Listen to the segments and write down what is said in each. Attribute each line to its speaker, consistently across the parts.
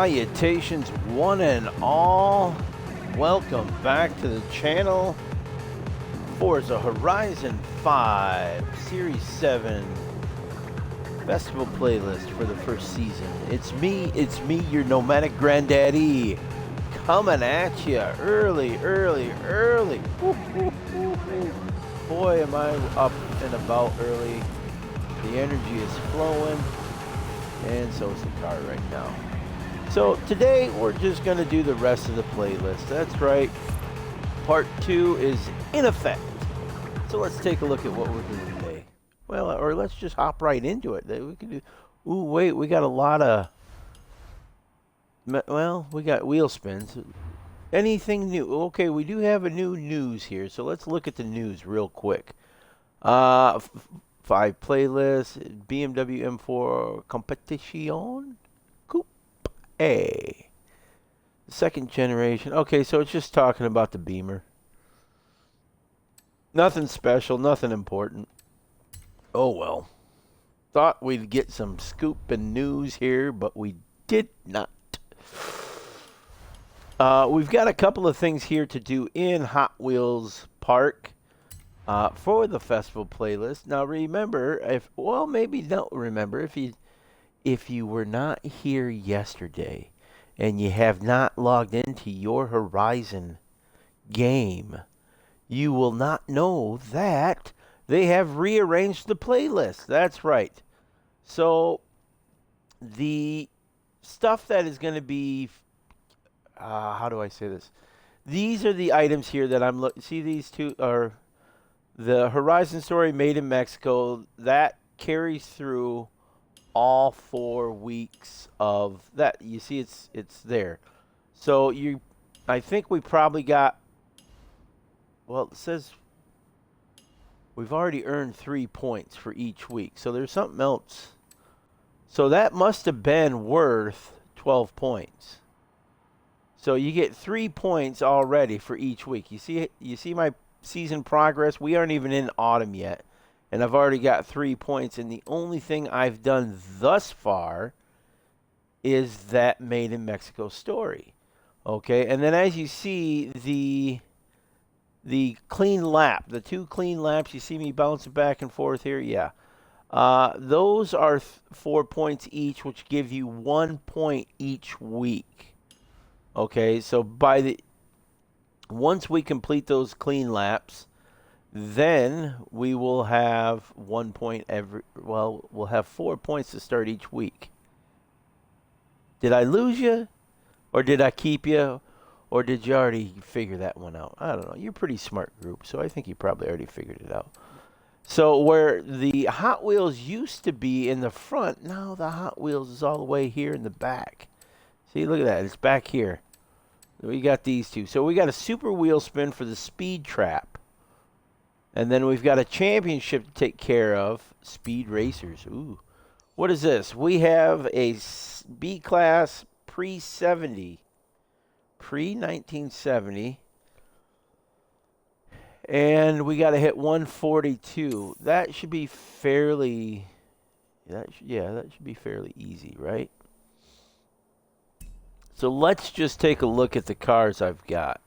Speaker 1: Salutations, one and all. Welcome back to the channel. Forza Horizon 5 Series 7 Festival playlist for the first season. It's me, your nomadic granddaddy, coming at you early. Woo, woo, woo, woo. Boy, am I up and about early. The energy is flowing, and so is the car right now. So today we're just going to do the rest of the playlist. That's right. Part 2 is in effect. So let's take a look at what we're doing today. Well, or let's just hop right into it. We can do. Ooh, wait, we got a lot of. Well, we got wheel spins. Anything new? Okay, we do have a new news here. So let's look at the news real quick. 5 playlists. BMW M4 Competition. A. Second generation. Okay, so it's just talking about the Beamer. Nothing special, nothing important. Oh well. Thought we'd get some scoop and news here, but we did not. We've got a couple of things here to do in Hot Wheels Park for the festival playlist. Now remember, maybe don't remember if you were not here yesterday and you have not logged into your Horizon game, you will not know that they have rearranged the playlist. That's right. So the stuff that is going to be, how do I say this? These are the items here that I'm looking. See, these two are the Horizon Story Made in Mexico. That carries through all 4 weeks of that. You see, it's there. So I think we probably got. Well, it says we've already earned 3 points for each week. So there's something else. So that must have been worth 12 points. So you get 3 points already for each week. You see my season progress. We aren't even in autumn yet. And I've already got 3 points, and the only thing I've done thus far is that Made in Mexico story. Okay, and then as you see, the clean lap, the 2 clean laps, you see me bouncing back and forth here? Yeah. Those are 4 points each, which give you 1 point each week. Okay, so once we complete those clean laps, then we will have 1 point we'll have 4 points to start each week. Did I lose you? Or did I keep you? Or did you already figure that one out? I don't know. You're a pretty smart group, so I think you probably already figured it out. So where the Hot Wheels used to be in the front, now the Hot Wheels is all the way here in the back. See, look at that. It's back here. We got these two. So we got a super wheel spin for the speed trap. And then we've got a championship to take care of. Speed Racers. Ooh. What is this? We have a B-Class pre-70. Pre-1970. And we got to hit 142. That should be fairly... that should be fairly easy, right? So let's just take a look at the cars I've got.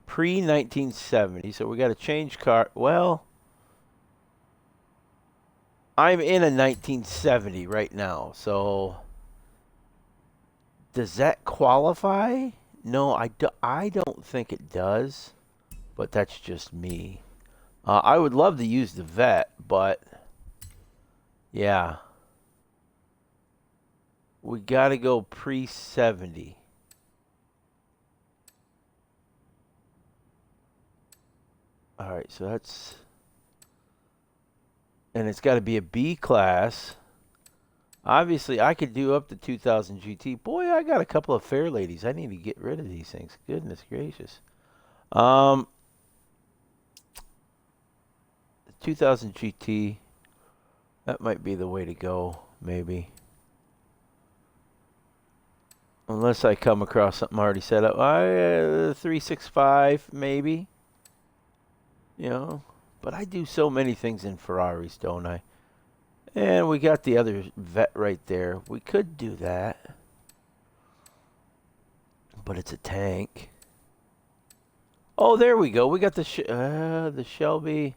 Speaker 1: Pre-1970, so we got to change car. Well, I'm in a 1970 right now, so does that qualify? No, I don't think it does, but that's just me. I would love to use the vet, but yeah, we got to go pre-70. All right, so that's... and it's got to be a B class. Obviously, I could do up to 2000 GT. Boy, I got a couple of fair ladies. I need to get rid of these things. Goodness gracious. 2000 GT. That might be the way to go, maybe. Unless I come across something already set up. 365, maybe. You know, but I do so many things in Ferraris, don't I? And we got the other vet right there. We could do that. But it's a tank. Oh, there we go. We got the Shelby.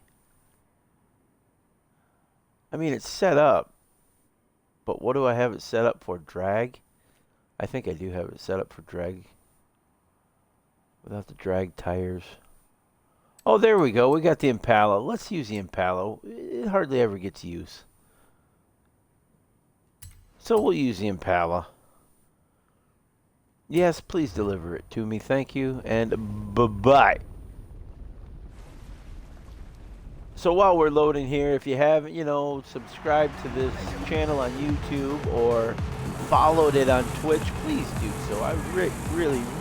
Speaker 1: I mean, it's set up. But what do I have it set up for? Drag? I think I do have it set up for drag. Without the drag tires. Oh, there we go. We got the Impala. Let's use the Impala. It hardly ever gets use. So we'll use the Impala. Yes, please deliver it to me. Thank you. And bye-bye. So while we're loading here, if you haven't, subscribed to this channel on YouTube or followed it on Twitch, please do so. I really,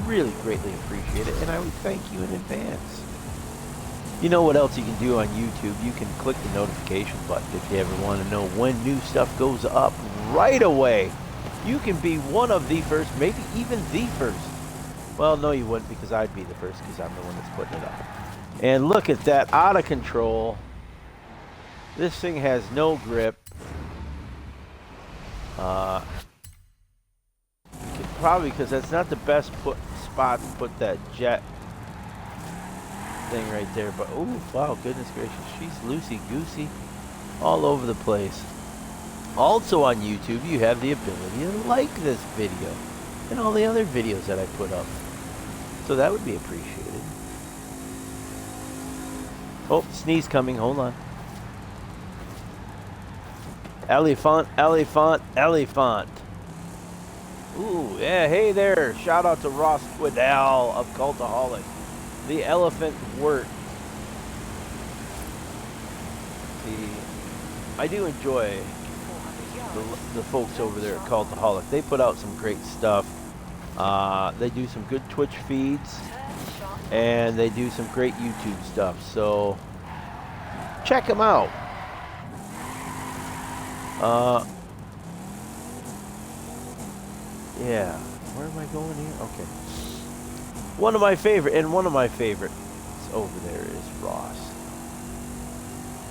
Speaker 1: really greatly appreciate it, and I would thank you in advance. You know what else you can do on YouTube? You can click the notification button if you ever want to know when new stuff goes up right away. You can be one of the first, maybe even the first. Well, no, you wouldn't, because I'd be the first because I'm the one that's putting it up. And look at that, out of control. This thing has no grip. Probably because that's not the best spot to put that jet thing right there. But, oh, wow, goodness gracious. She's loosey-goosey all over the place. Also on YouTube, you have the ability to like this video and all the other videos that I put up. So that would be appreciated. Oh, sneeze coming. Hold on. Elephant, elephant, elephant. Ooh, yeah, hey there. Shout out to Ross Twiddell of Cultaholic. The elephant worked. I do enjoy the folks over there at Cultaholic. They put out some great stuff. They do some good Twitch feeds, and they do some great YouTube stuff. So check them out. Yeah. Where am I going here? Okay. One of my favorites over there is Ross.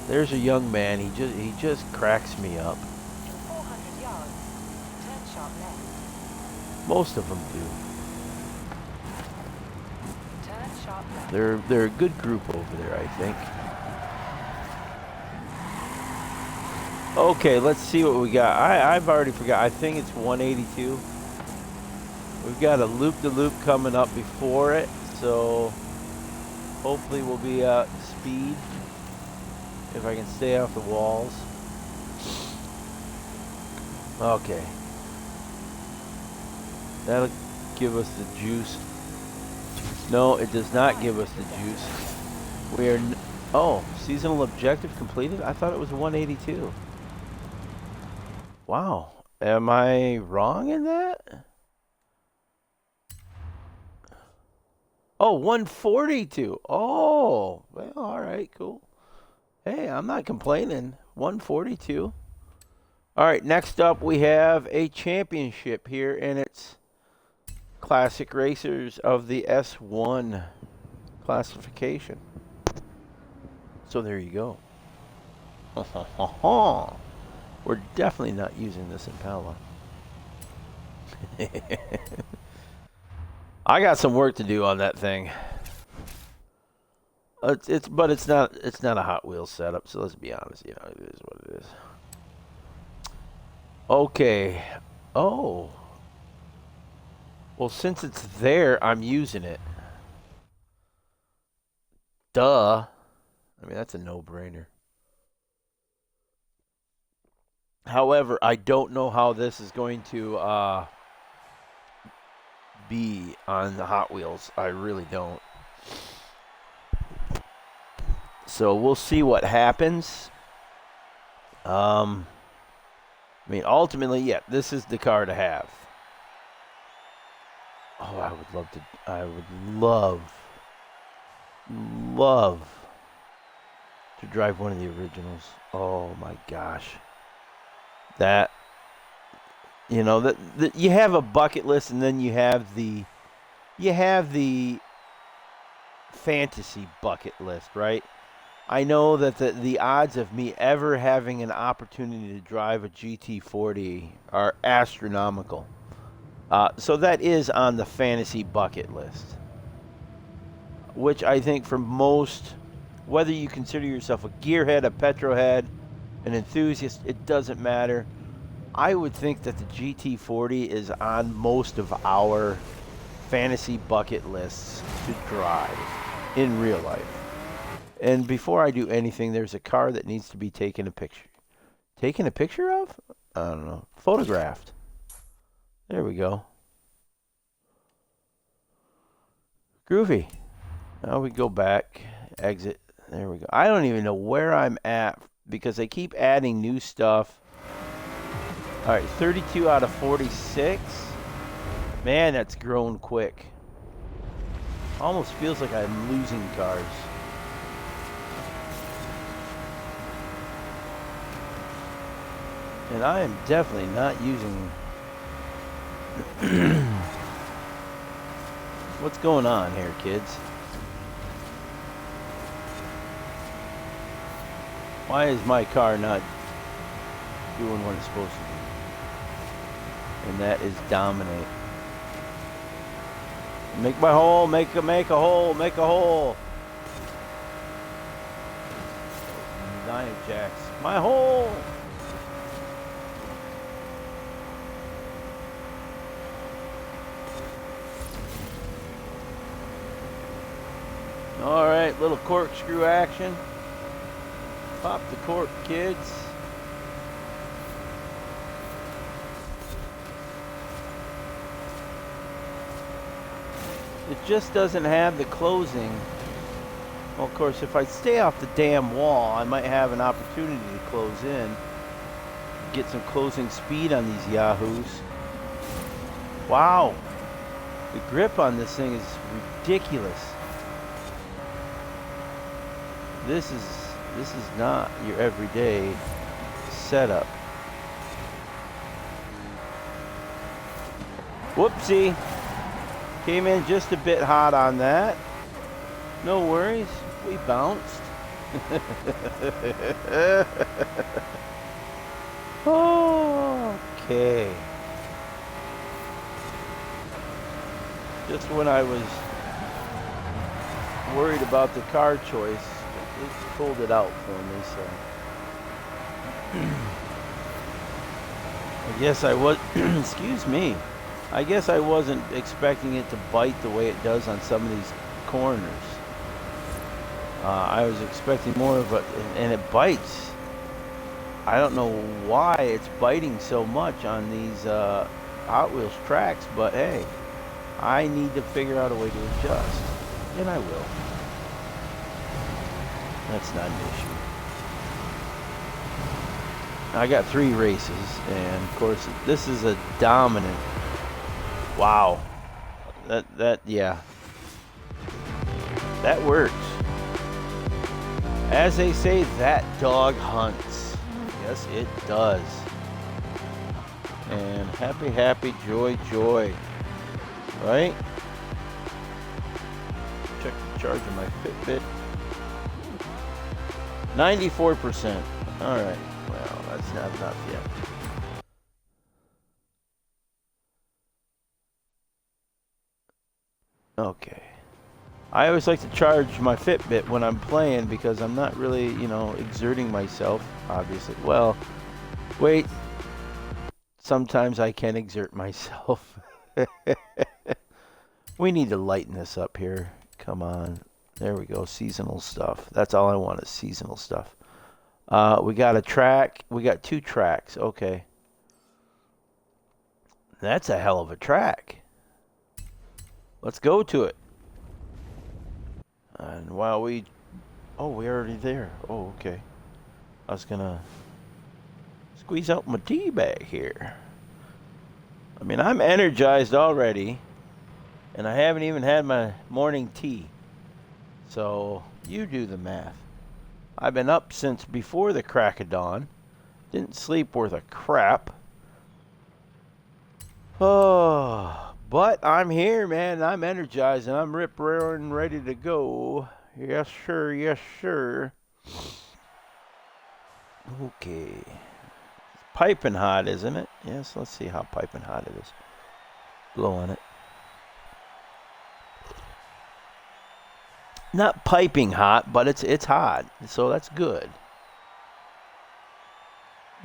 Speaker 1: There's a young man. He just cracks me up. Most of them do. They're a good group over there, I think. Okay, let's see what we got. I've already forgot. I think it's 182. We've got a loop-de-loop coming up before it, so hopefully we'll be at speed if I can stay off the walls. Okay. That'll give us the juice. No, it does not give us the juice. Oh, seasonal objective completed? I thought it was 182. Wow. Am I wrong in that? Oh, 142. Oh, well, all right, cool. Hey, I'm not complaining. 142. All right, next up we have a championship here, and it's Classic Racers of the S1 classification. So there you go. We're definitely not using this Impala. I got some work to do on that thing. But it's not a Hot Wheels setup, so let's be honest, it is what it is. Okay. Oh. Well, since it's there, I'm using it. Duh. I mean, that's a no-brainer. However, I don't know how this is going to be on the Hot Wheels. I really don't. So we'll see what happens. I mean, ultimately, yeah, this is the car to have. Oh, I would love to drive one of the originals. Oh my gosh. That, that you have a bucket list, and then you have the fantasy bucket list, right? I know that the odds of me ever having an opportunity to drive a GT40 are astronomical. So that is on the fantasy bucket list, which I think for most, whether you consider yourself a gearhead, a petrolhead, an enthusiast, it doesn't matter. I would think that the GT40 is on most of our fantasy bucket lists to drive in real life. And before I do anything, there's a car that needs to be taken a picture. Taken a picture of? I don't know. Photographed. There we go. Groovy. Now we go back, exit. There we go. I don't even know where I'm at because they keep adding new stuff. All right, 32 out of 46. Man, that's grown quick. Almost feels like I'm losing cars. And I am definitely not using... What's going on here, kids? Why is my car not doing what it's supposed to do? And that is dominate. Make my hole, make a hole, make a hole. Dino jacks. My hole! All right, little corkscrew action. Pop the cork, kids. It just doesn't have the closing. Well, of course, if I stay off the damn wall, I might have an opportunity to close in. Get some closing speed on these yahoos. Wow. The grip on this thing is ridiculous. This is not your everyday setup. Whoopsie. Came in just a bit hot on that. No worries. We bounced. Okay. Just when I was worried about the car choice, it pulled it out for me, so. I guess I was, excuse me. I guess I wasn't expecting it to bite the way it does on some of these corners. I was expecting more of a, and it bites. I don't know why it's biting so much on these Hot Wheels tracks, but hey, I need to figure out a way to adjust, and I will. That's not an issue. I got 3 races, and of course, this is a dominant. Wow. Yeah. That works. As they say, that dog hunts. Yes, it does. And happy, happy, joy, joy. Right? Check the charge of my Fitbit. 94%. All right. Well, that's not enough yet. Okay. I always like to charge my Fitbit when I'm playing because I'm not really, exerting myself, obviously. Well, wait. Sometimes I can exert myself. We need to lighten this up here. Come on. There we go. Seasonal stuff. That's all I want is seasonal stuff. We got a track. We got 2 tracks. Okay. That's a hell of a track. Let's go to it. And while we're already there. Oh, okay. I was gonna squeeze out my tea bag here. I mean, I'm energized already, and I haven't even had my morning tea. So, you do the math. I've been up since before the crack of dawn. Didn't sleep worth a crap. Oh, but I'm here, man. I'm energized, and I'm rip-roaring ready to go. Yes, sir. Yes, sir. Okay. Piping hot, isn't it? Yes, let's see how piping hot it is. Blow on it. Not piping hot, but it's hot, so that's good.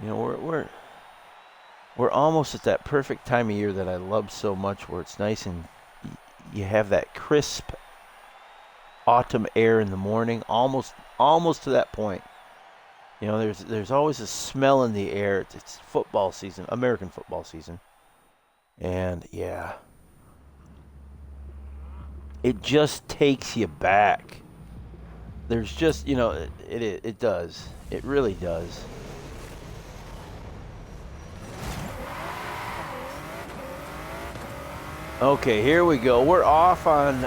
Speaker 1: You know, we're almost at that perfect time of year that I love so much, where it's nice and you have that crisp autumn air in the morning, almost to that point. You know, there's always a smell in the air. It's football season, American football season, and yeah, it just takes you back. There's just, you know, it does. It really does. Okay, here we go. We're off on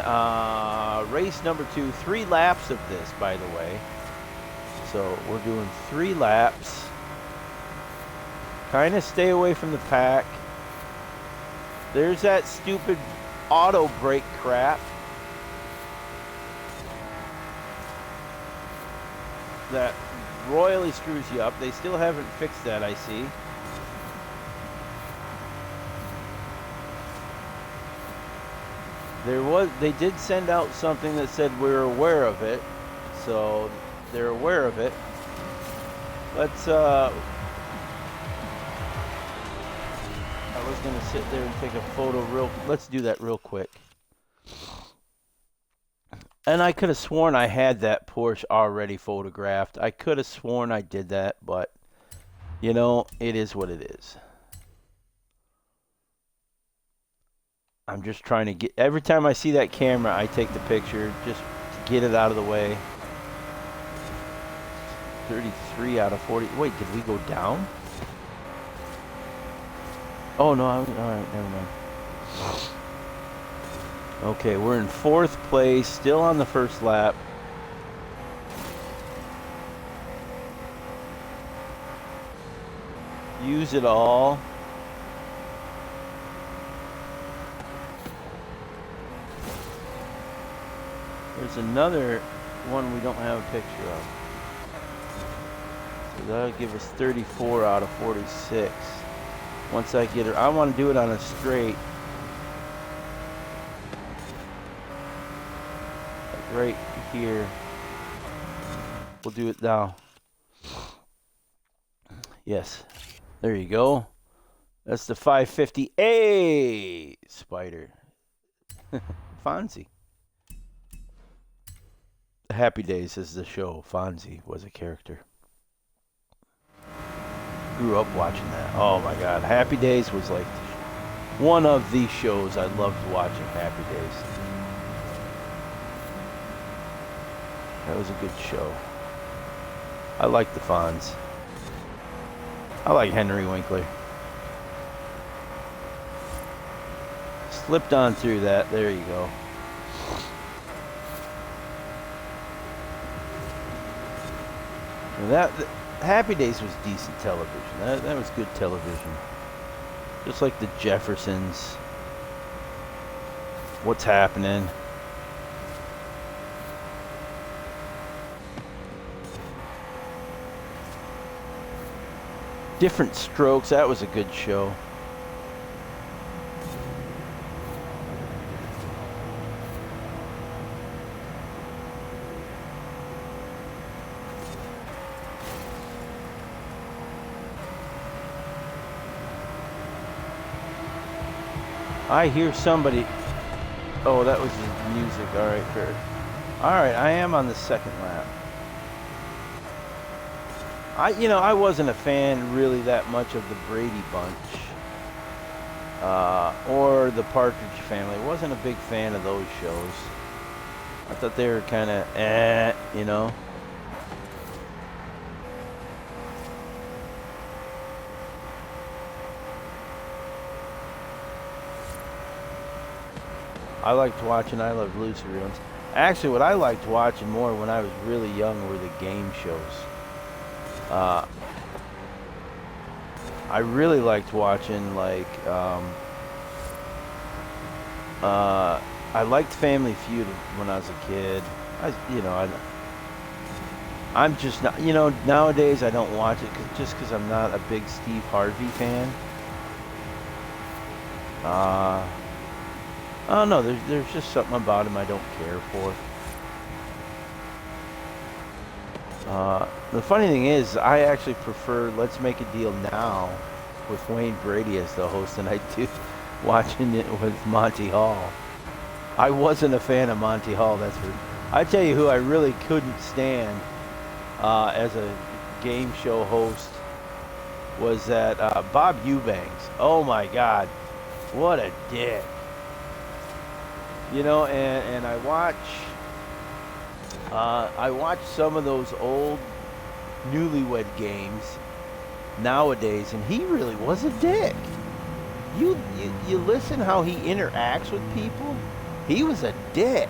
Speaker 1: race number 2. 3 laps of this, by the way. So we're doing 3 laps. Kind of stay away from the pack. There's that stupid auto brake crap. That royally screws you up. They still haven't fixed that, I see. They did send out something that said we're aware of it, so they're aware of it. Let's I was gonna sit there and take a photo let's do that real quick. And I could have sworn I had that Porsche already photographed. I could have sworn I did that, but you know, it is what it is. I'm just trying to get, every time I see that camera, I take the picture just to get it out of the way. 33 out of 40. Wait, did we go down? Oh, no. All right, never mind. Okay, we're in 4th place, still on the first lap. Use it all. There's another one we don't have a picture of. So that'll give us 34 out of 46. Once I get it, I want to do it on a straight. Like right here. We'll do it now. Yes. There you go. That's the 550A Spider. Fonzie. Happy Days is the show. Fonzie was a character. Grew up watching that. Oh my God. Happy Days was like one of the shows I loved watching. Happy Days. That was a good show. I like the Fonz. I like Henry Winkler. Slipped on through that. There you go. That Happy Days was decent television. That was good television. Just like the Jeffersons. What's happening? Different Strokes. That was a good show. I hear somebody. Oh, that was his music. All right, fair. All right, I am on the second lap. I wasn't a fan really that much of the Brady Bunch or the Partridge Family. I wasn't a big fan of those shows. I thought they were kind of you know. I liked watching I Love Lucy reruns. Actually, what I liked watching more when I was really young were the game shows. I really liked watching, like, I liked Family Feud when I was a kid. I'm just not, nowadays I don't watch it just because I'm not a big Steve Harvey fan. I don't know. There's just something about him I don't care for. The funny thing is, I actually prefer Let's Make a Deal Now with Wayne Brady as the host than I do watching it with Monty Hall. I wasn't a fan of Monty Hall. I tell you who I really couldn't stand as a game show host was that Bob Eubanks. Oh my God, what a dick! And I watch some of those old Newlywed Games nowadays, and he really was a dick. You listen how he interacts with people. He was a dick.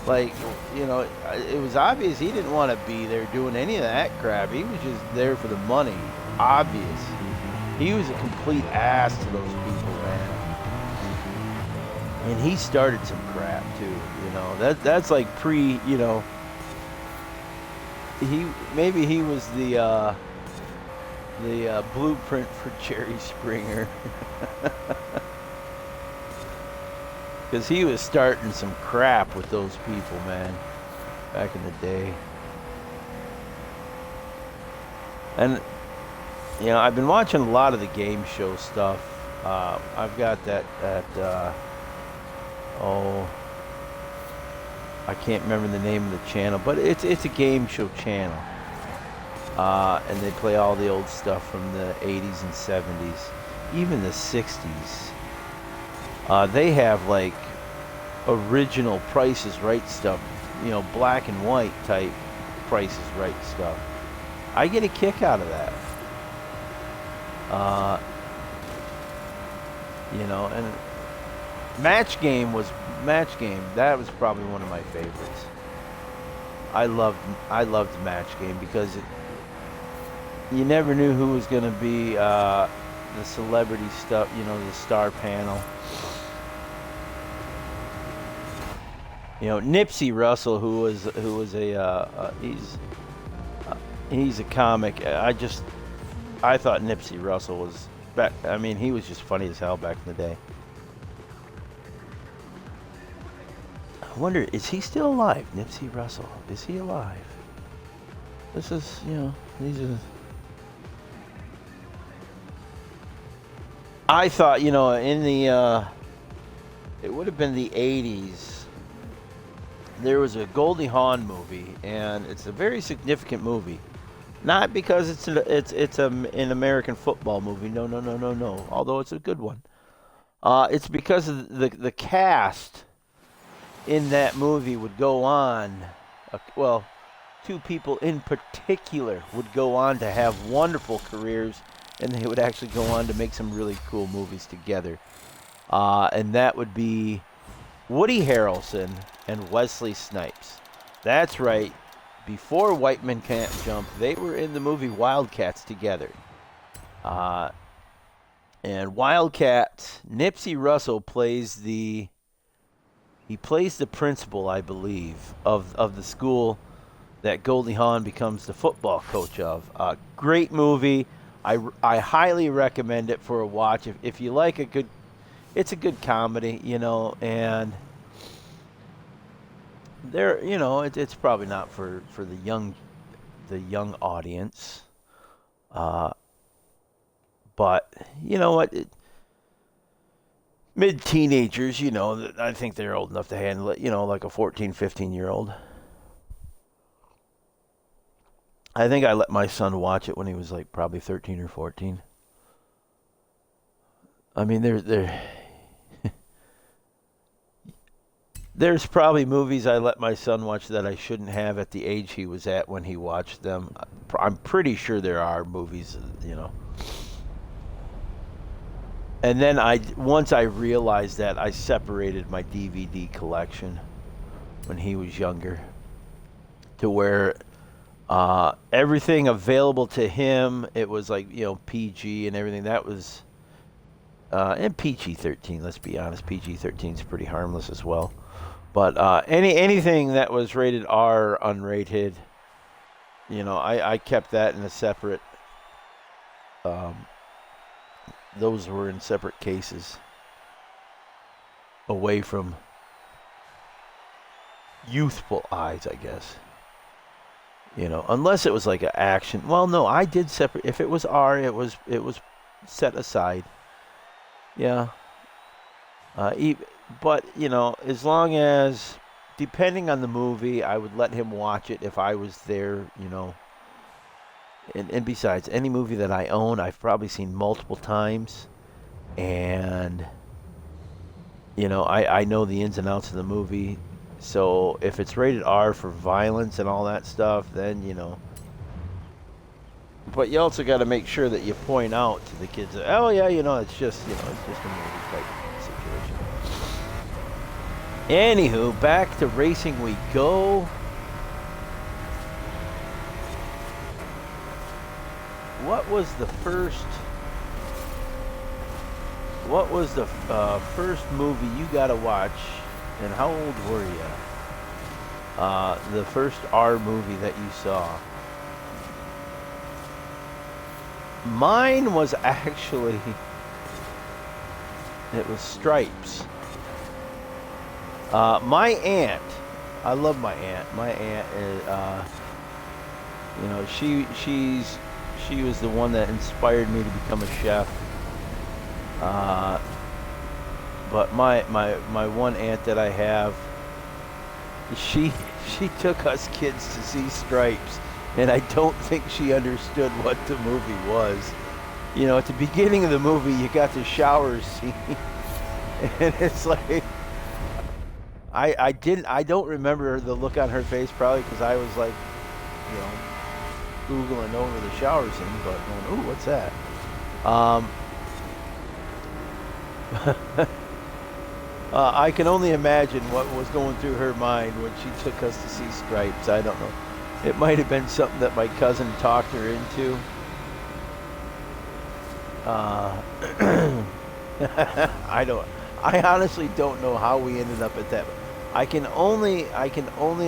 Speaker 1: Like, it was obvious he didn't want to be there doing any of that crap. He was just there for the money. Obvious. He was a complete ass to those people, man. And he started some crap too. That's like he was the blueprint for Jerry Springer. Because he was starting some crap with those people, man, back in the day. And, I've been watching a lot of the game show stuff. I've got I can't remember the name of the channel, but it's a game show channel. And they play all the old stuff from the 80s and 70s, even the 60s. They have like original Price is Right stuff, black and white type Price is Right stuff. I get a kick out of that. And Match Game. That was probably one of my favorites. I loved Match Game because you never knew who was going to be the celebrity stuff, the star panel. Nipsey Russell, who was he's a comic. I thought Nipsey Russell was he was just funny as hell back in the day. I wonder, is he still alive? Nipsey Russell, is he alive? This is, these are. I thought, in the it would have been the 80s. There was a Goldie Hawn movie, and it's a very significant movie. Not because it's an American football movie. No. Although it's a good one. It's because of the cast in that movie would go on. Two people in particular would go on to have wonderful careers, and they would actually go on to make some really cool movies together. And that would be Woody Harrelson and Wesley Snipes. That's right. Before White Men Can't Jump, they were in the movie Wildcats together. And Wildcats, Nipsey Russell plays the principal, I believe, of the school that Goldie Hawn becomes the football coach of. Great movie. I highly recommend it for a watch. If you like it's a good comedy, and there, it's probably not for the young audience. But you know what? Mid-teenagers, I think they're old enough to handle it, like a 14, 15-year-old. I think I let my son watch it when he was like probably 13 or 14. There's probably movies I let my son watch that I shouldn't have at the age he was at when he watched them. I'm pretty sure there are movies, And then once I realized that, I separated my DVD collection when he was younger to where everything available to him, it was like, PG and everything. That was, and PG-13, let's be honest. PG-13 is pretty harmless as well. But anything that was rated R, unrated, you know, I kept that in a separate. Those were in separate cases, away from youthful eyes, I guess. You know, unless it was like an action. Well, no, I did separate. If it was R, it was set aside. Yeah. But you know, as long as, depending on the movie, I would let him watch it if I was there. You know. And besides, any movie that I own, I've probably seen multiple times, and you know, I know the ins and outs of the movie. So if it's rated R for violence and all that stuff, then you know. But you also got to make sure that you point out to the kids that, oh yeah, you know, it's just a movie type situation. Anywho, back to racing we go. What was the first movie you got to watch, and how old were you? The first R movie that you saw. Mine was actually, it was Stripes. My aunt, I love my aunt. My aunt is, you know, she was the one that inspired me to become a chef. But my one aunt that I have, she took us kids to see Stripes, and I don't think she understood what the movie was. You know, at the beginning of the movie, you got the shower scene, and it's like, I don't remember the look on her face, probably because I was like, you know, Googling over the shower scene, but going, ooh, what's that? I can only imagine what was going through her mind when she took us to see Stripes. I don't know. It might have been something that my cousin talked her into. I honestly don't know how we ended up at that. I can only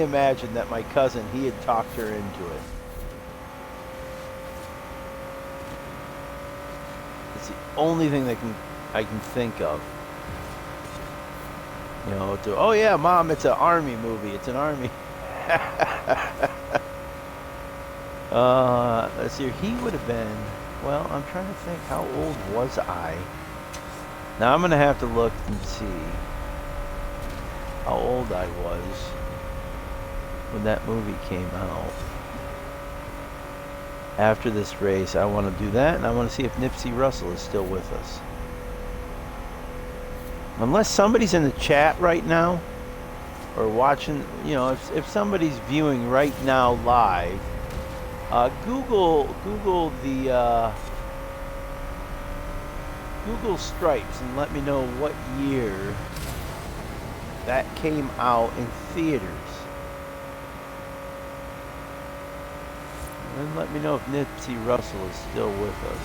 Speaker 1: imagine that my cousin, he had talked her into it. It's the only thing that I can think of. You know, oh yeah, Mom, it's an Army movie. It's an Army. Let's see. He would have been. Well, I'm trying to think. How old was I? Now I'm gonna have to look and see how old I was when that movie came out. After this race, I want to do that, and I want to see if Nipsey Russell is still with us. Unless somebody's in the chat right now or watching, you know, if somebody's viewing right now live, Google Stripes and let me know what year that came out in theaters. And let me know if Nipsey Russell is still with us.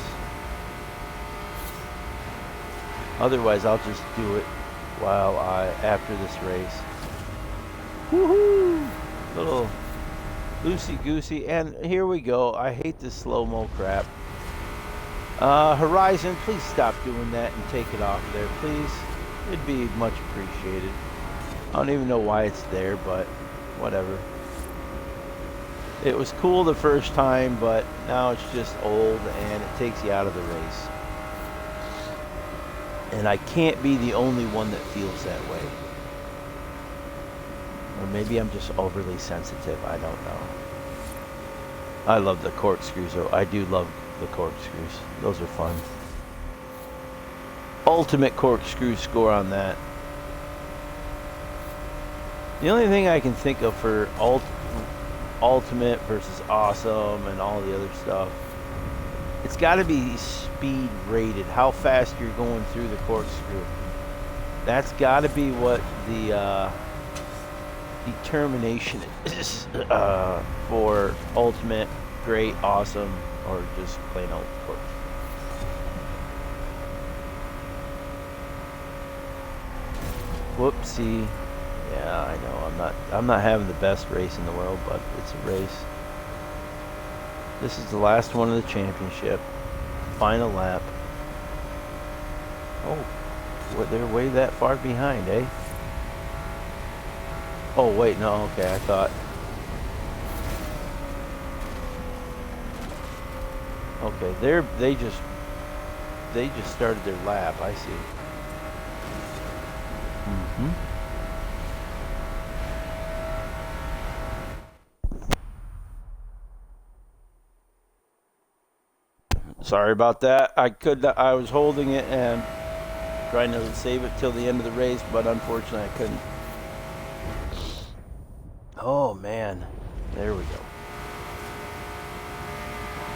Speaker 1: Otherwise, I'll just do it while after this race. Woohoo! Little loosey-goosey. And here we go. I hate this slow-mo crap. Horizon, please stop doing that and take it off there, please. It'd be much appreciated. I don't even know why it's there, but whatever. It was cool the first time, but now it's just old and it takes you out of the race. And I can't be the only one that feels that way. Or maybe I'm just overly sensitive. I don't know. I love the corkscrews, though. I do love the corkscrews. Those are fun. Ultimate corkscrew score on that. The only thing I can think of for ultimate versus awesome and all the other stuff, it's got to be speed rated, how fast you're going through the corkscrew. That's got to be what the determination is for ultimate, great, awesome, or just plain old corkscrew. Whoopsie. Yeah, I know. I'm not having the best race in the world, but it's a race. This is the last one of the championship. Final lap. Oh, well, they're way that far behind, eh? Oh, wait, no, okay, I thought. Okay, they just started their lap, I see. Mm-hmm. Sorry about that. I was holding it and trying to save it till the end of the race, but unfortunately I couldn't. Oh man, there we go.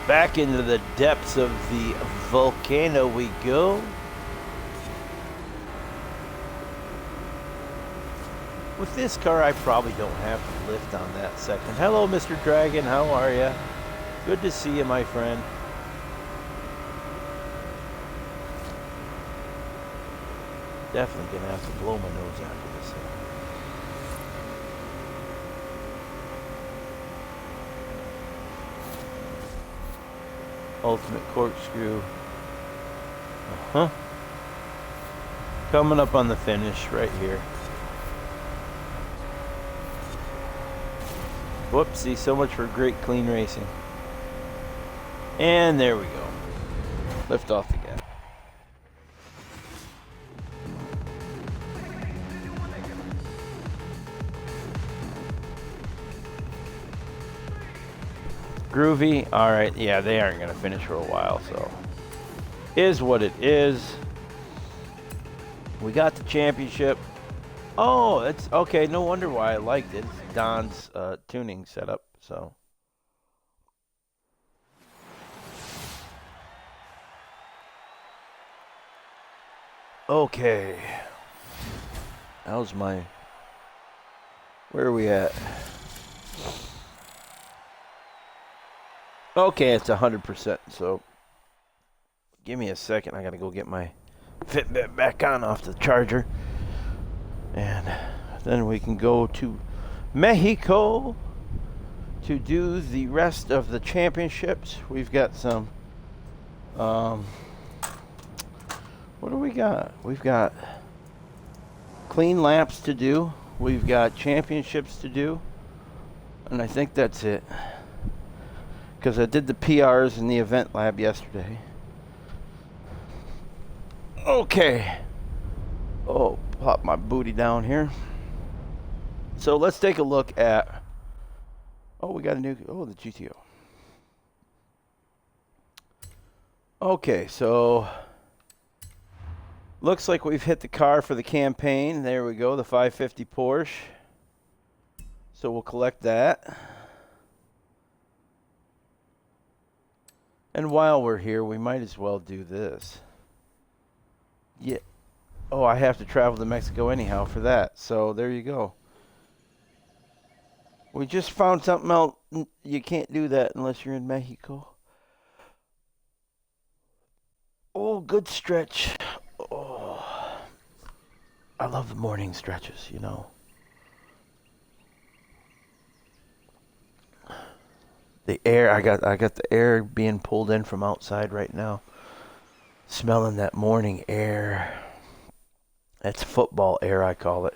Speaker 1: Back into the depths of the volcano we go. With this car, I probably don't have to lift on that second. Hello, Mr. Dragon. How are you? Good to see you, my friend. Definitely gonna have to blow my nose after this thing. Ultimate corkscrew. Uh-huh. Coming up on the finish right here. Whoopsie, so much for great clean racing. And there we go. Lift off the gas. Groovy. Alright, yeah, they aren't going to finish for a while, so. Is what it is. We got the championship. Oh, it's okay. No wonder why I liked it. It's Don's tuning setup, so. Okay. How's my... Where are we at? Okay, it's 100%, so... Give me a second. I gotta go get my Fitbit back on off the charger. And then we can go to Mexico to do the rest of the championships. We've got some... what do we got? We've got clean laps to do. We've got championships to do. And I think that's it. Because I did the PRs in the event lab yesterday. Okay. Oh, pop my booty down here. So let's take a look at... Oh, we got a new... Oh, the GTO. Okay, so... Looks like we've hit the car for the campaign. There we go, the 550 Porsche. So we'll collect that. And while we're here, we might as well do this. Yeah. Oh, I have to travel to Mexico anyhow for that. So there you go. We just found something out. You can't do that unless you're in Mexico. Oh, good stretch. Oh, I love the morning stretches, you know. The air, I got the air being pulled in from outside right now. Smelling that morning air. That's football air, I call it.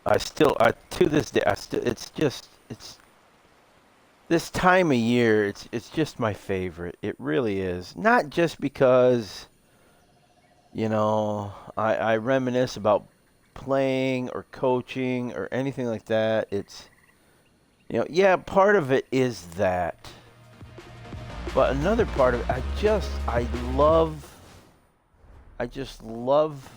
Speaker 1: To this day, it's this time of year, it's just my favorite. It really is. Not just because, you know, I reminisce about playing or coaching or anything like that. It's, you know, yeah, part of it is that. But another part of it, I just love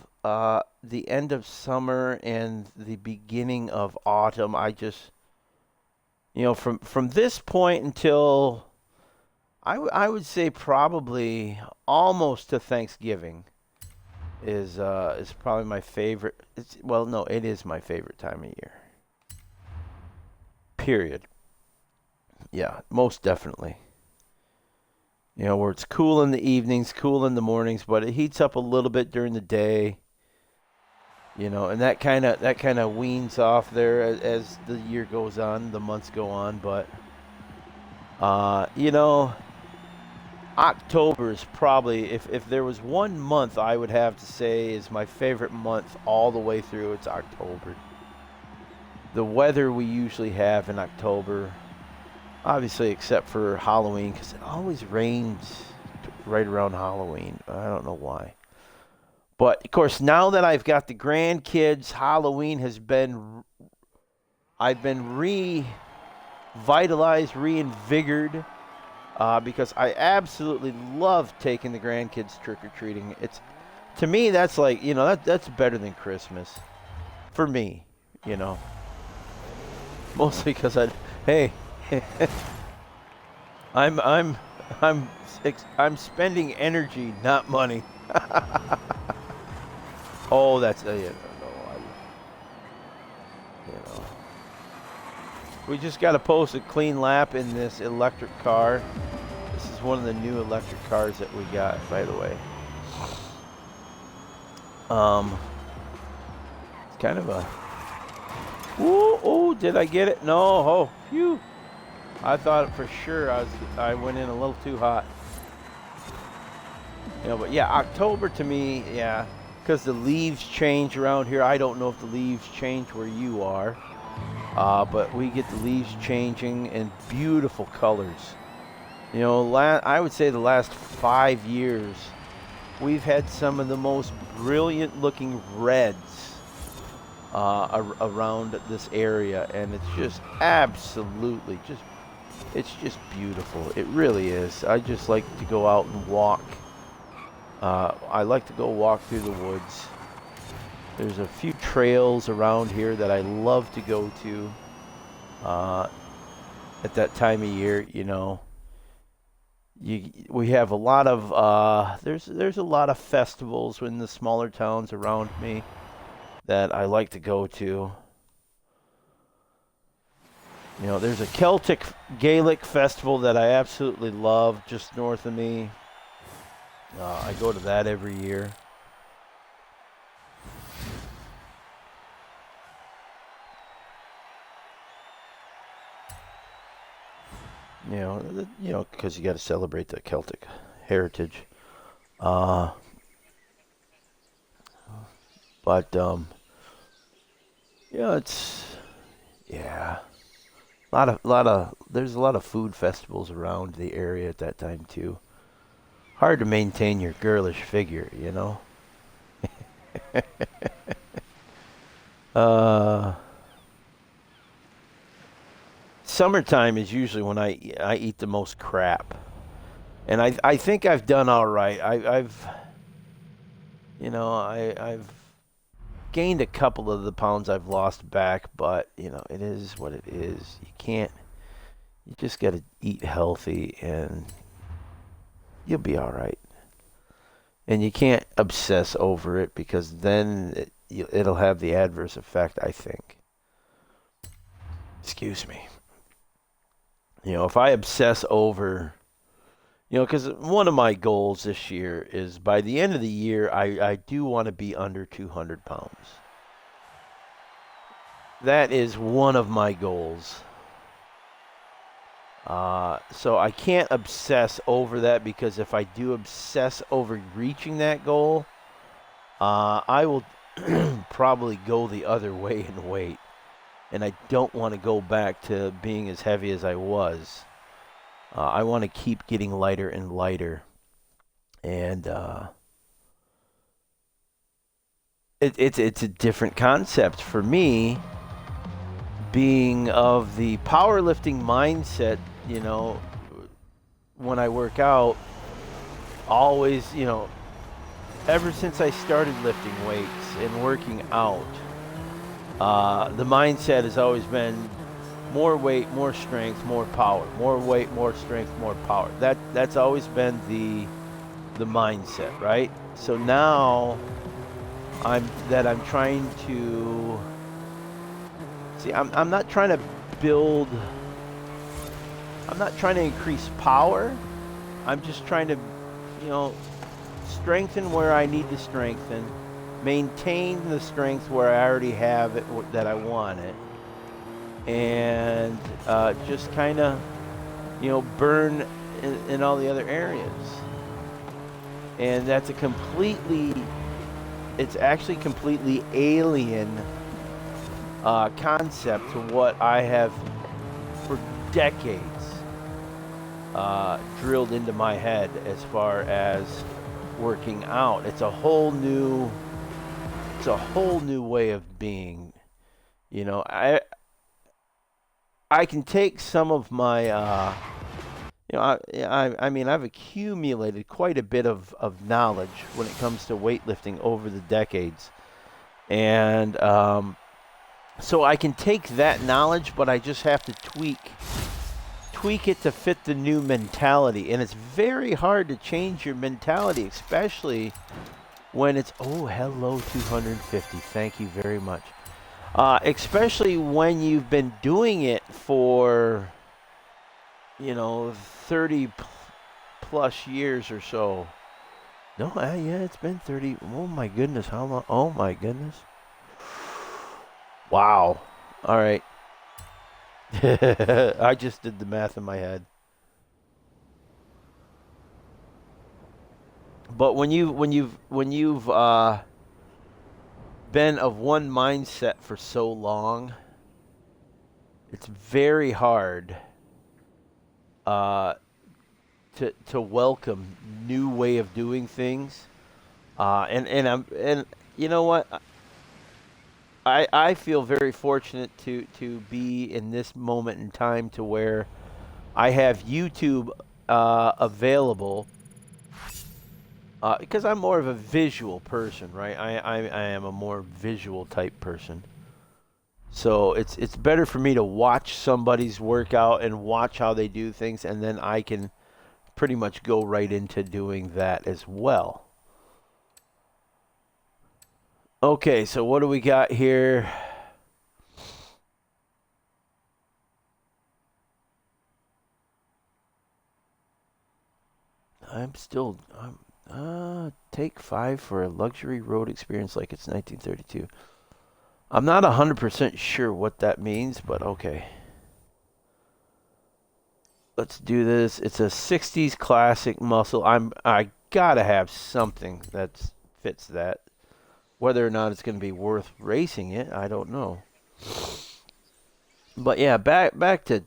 Speaker 1: the end of summer and the beginning of autumn. You know, from this point until I would say probably almost to Thanksgiving is probably my favorite. Well, no, it is my favorite time of year. Period. Yeah, most definitely. You know, where it's cool in the evenings, cool in the mornings, but it heats up a little bit during the day. You know, and that kind of weans off there as the year goes on, the months go on. But you know, October is probably, if there was one month I would have to say is my favorite month all the way through, it's October. The weather we usually have in October, obviously except for Halloween, because it always rains right around Halloween. I don't know why. But of course, now that I've got the grandkids, Halloween has been, I've been revitalized, reinvigorated, because I absolutely love taking the grandkids trick or treating. It's, to me, that's like, that's better than Christmas for me. You know, mostly because hey, I'm I'm I'm I'm spending energy, not money. Oh, that's no, you know. We just got to post a clean lap in this electric car. This is one of the new electric cars that we got, by the way. It's kind of a. Ooh, oh, did I get it? No. Oh, phew. I thought for sure I went in a little too hot. But yeah, October to me, yeah, because the leaves change around here. I don't know if the leaves change where you are, but we get the leaves changing in beautiful colors. I would say the last 5 years, we've had some of the most brilliant looking reds around this area, and it's just absolutely it's just beautiful. It really is. I just like to go out and walk. I like to go walk through the woods. There's a few trails around here that I love to go to at that time of year. We have a lot of there's a lot of festivals in the smaller towns around me that I like to go to. There's a Celtic Gaelic festival that I absolutely love just north of me. I go to that every year. Because you got to celebrate the Celtic heritage. But there's a lot of food festivals around the area at that time too. Hard to maintain your girlish figure, Summertime is usually when I eat the most crap, and I think I've done all right. I've gained a couple of the pounds I've lost back, but it is what it is. You just got to eat healthy, and you'll be all right. And you can't obsess over it, because then it'll have the adverse effect, I think. Excuse me. If I obsess over, because one of my goals this year is by the end of the year, I do want to be under 200 pounds. That is one of my goals. So I can't obsess over that, because if I do obsess over reaching that goal, I will probably go the other way in weight. And I don't want to go back to being as heavy as I was. I want to keep getting lighter and lighter. And it's a different concept for me, being of the powerlifting mindset. When I work out, always, ever since I started lifting weights and working out, the mindset has always been more weight, more strength, more power. More weight, more strength, more power. That's always been the mindset, right? So now I'm trying to see. I'm not trying to build. I'm not trying to increase power. I'm just trying to, strengthen where I need to strengthen, maintain the strength where I already have it that I want it, and just kind of, burn in all the other areas. And that's it's actually completely alien concept to what I have for decades drilled into my head as far as working out. It's a whole new way of being. I can take some of my I mean, I've accumulated quite a bit of knowledge when it comes to weightlifting over the decades. And so I can take that knowledge, but I just have to tweak it to fit the new mentality. And it's very hard to change your mentality, especially when it's, oh, hello, 250. Thank you very much. Especially when you've been doing it for, 30 plus years or so. No, yeah, it's been 30. Oh my goodness, how long? Oh my goodness. Wow. All right. I just did the math in my head. But when you've been of one mindset for so long, it's very hard to welcome new way of doing things. And you know what? I feel very fortunate to be in this moment in time to where I have YouTube available because I'm more of a visual person, right? I am a more visual type person. So it's better for me to watch somebody's workout and watch how they do things, and then I can pretty much go right into doing that as well. Okay, so what do we got here? Take 5 for a luxury road experience like it's 1932. I'm not 100% sure what that means, but okay. Let's do this. It's a 60s classic muscle. I gotta have something that fits that. Whether or not it's going to be worth racing it, I don't know. But yeah, back to,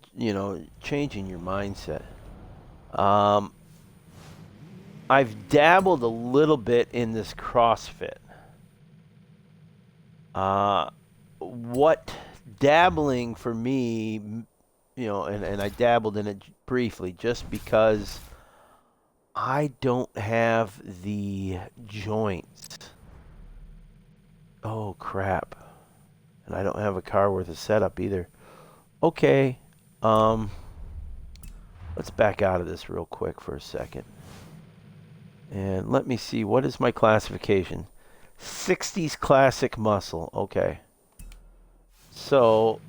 Speaker 1: changing your mindset. I've dabbled a little bit in this CrossFit. What dabbling for me, and I dabbled in it briefly just because I don't have the joints. Oh, crap. And I don't have a car worth a setup either. Okay. Let's back out of this real quick for a second. And let me see, what is my classification? 60s classic muscle. Okay. So,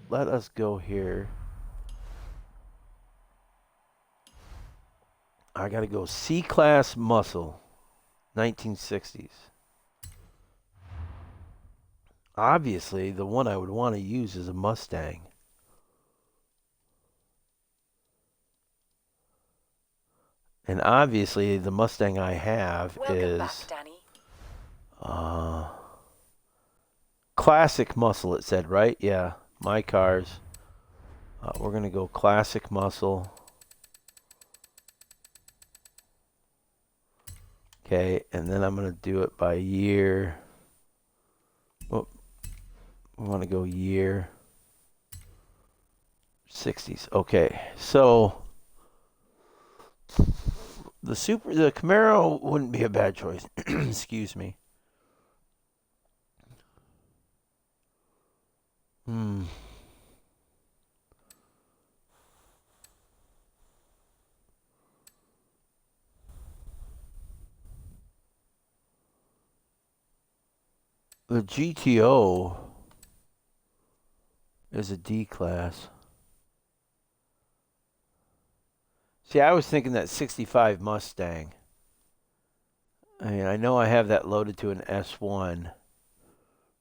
Speaker 1: let us go here. I got to go C-class muscle, 1960s. Obviously, the one I would want to use is a Mustang. And obviously, the Mustang I have is back, Danny. Classic muscle, it said, right? Yeah, my cars. We're going to go classic muscle. Okay, and then I'm going to do it by year. Oh, we want to go year. 60s. Okay, so the Camaro wouldn't be a bad choice. Excuse me. The GTO is a D class. See, I was thinking that 65 Mustang. I mean, I know I have that loaded to an S1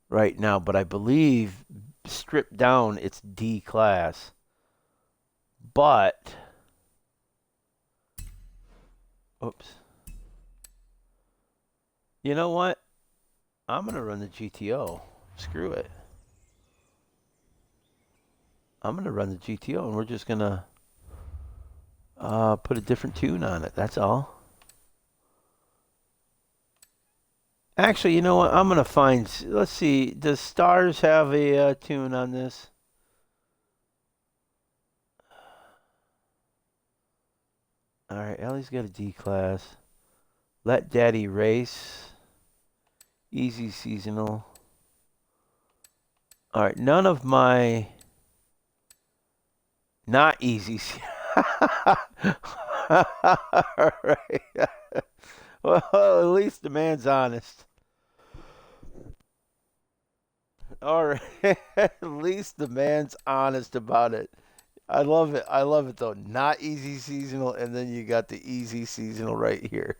Speaker 1: right now, but I believe stripped down it's D class. But, oops. You know what? I'm going to run the GTO. Screw it. I'm going to run the GTO, and we're just going to put a different tune on it. That's all. Actually, you know what? I'm going to find... Let's see. Does Stars have a tune on this? All right, Ellie's got a D class. Let Daddy Race. Easy seasonal. All right, none of my... Not easy. All right. Well, at least the man's honest. All right. At least the man's honest about it. I love it. I love it, though. Not easy seasonal, and then you got the easy seasonal right here.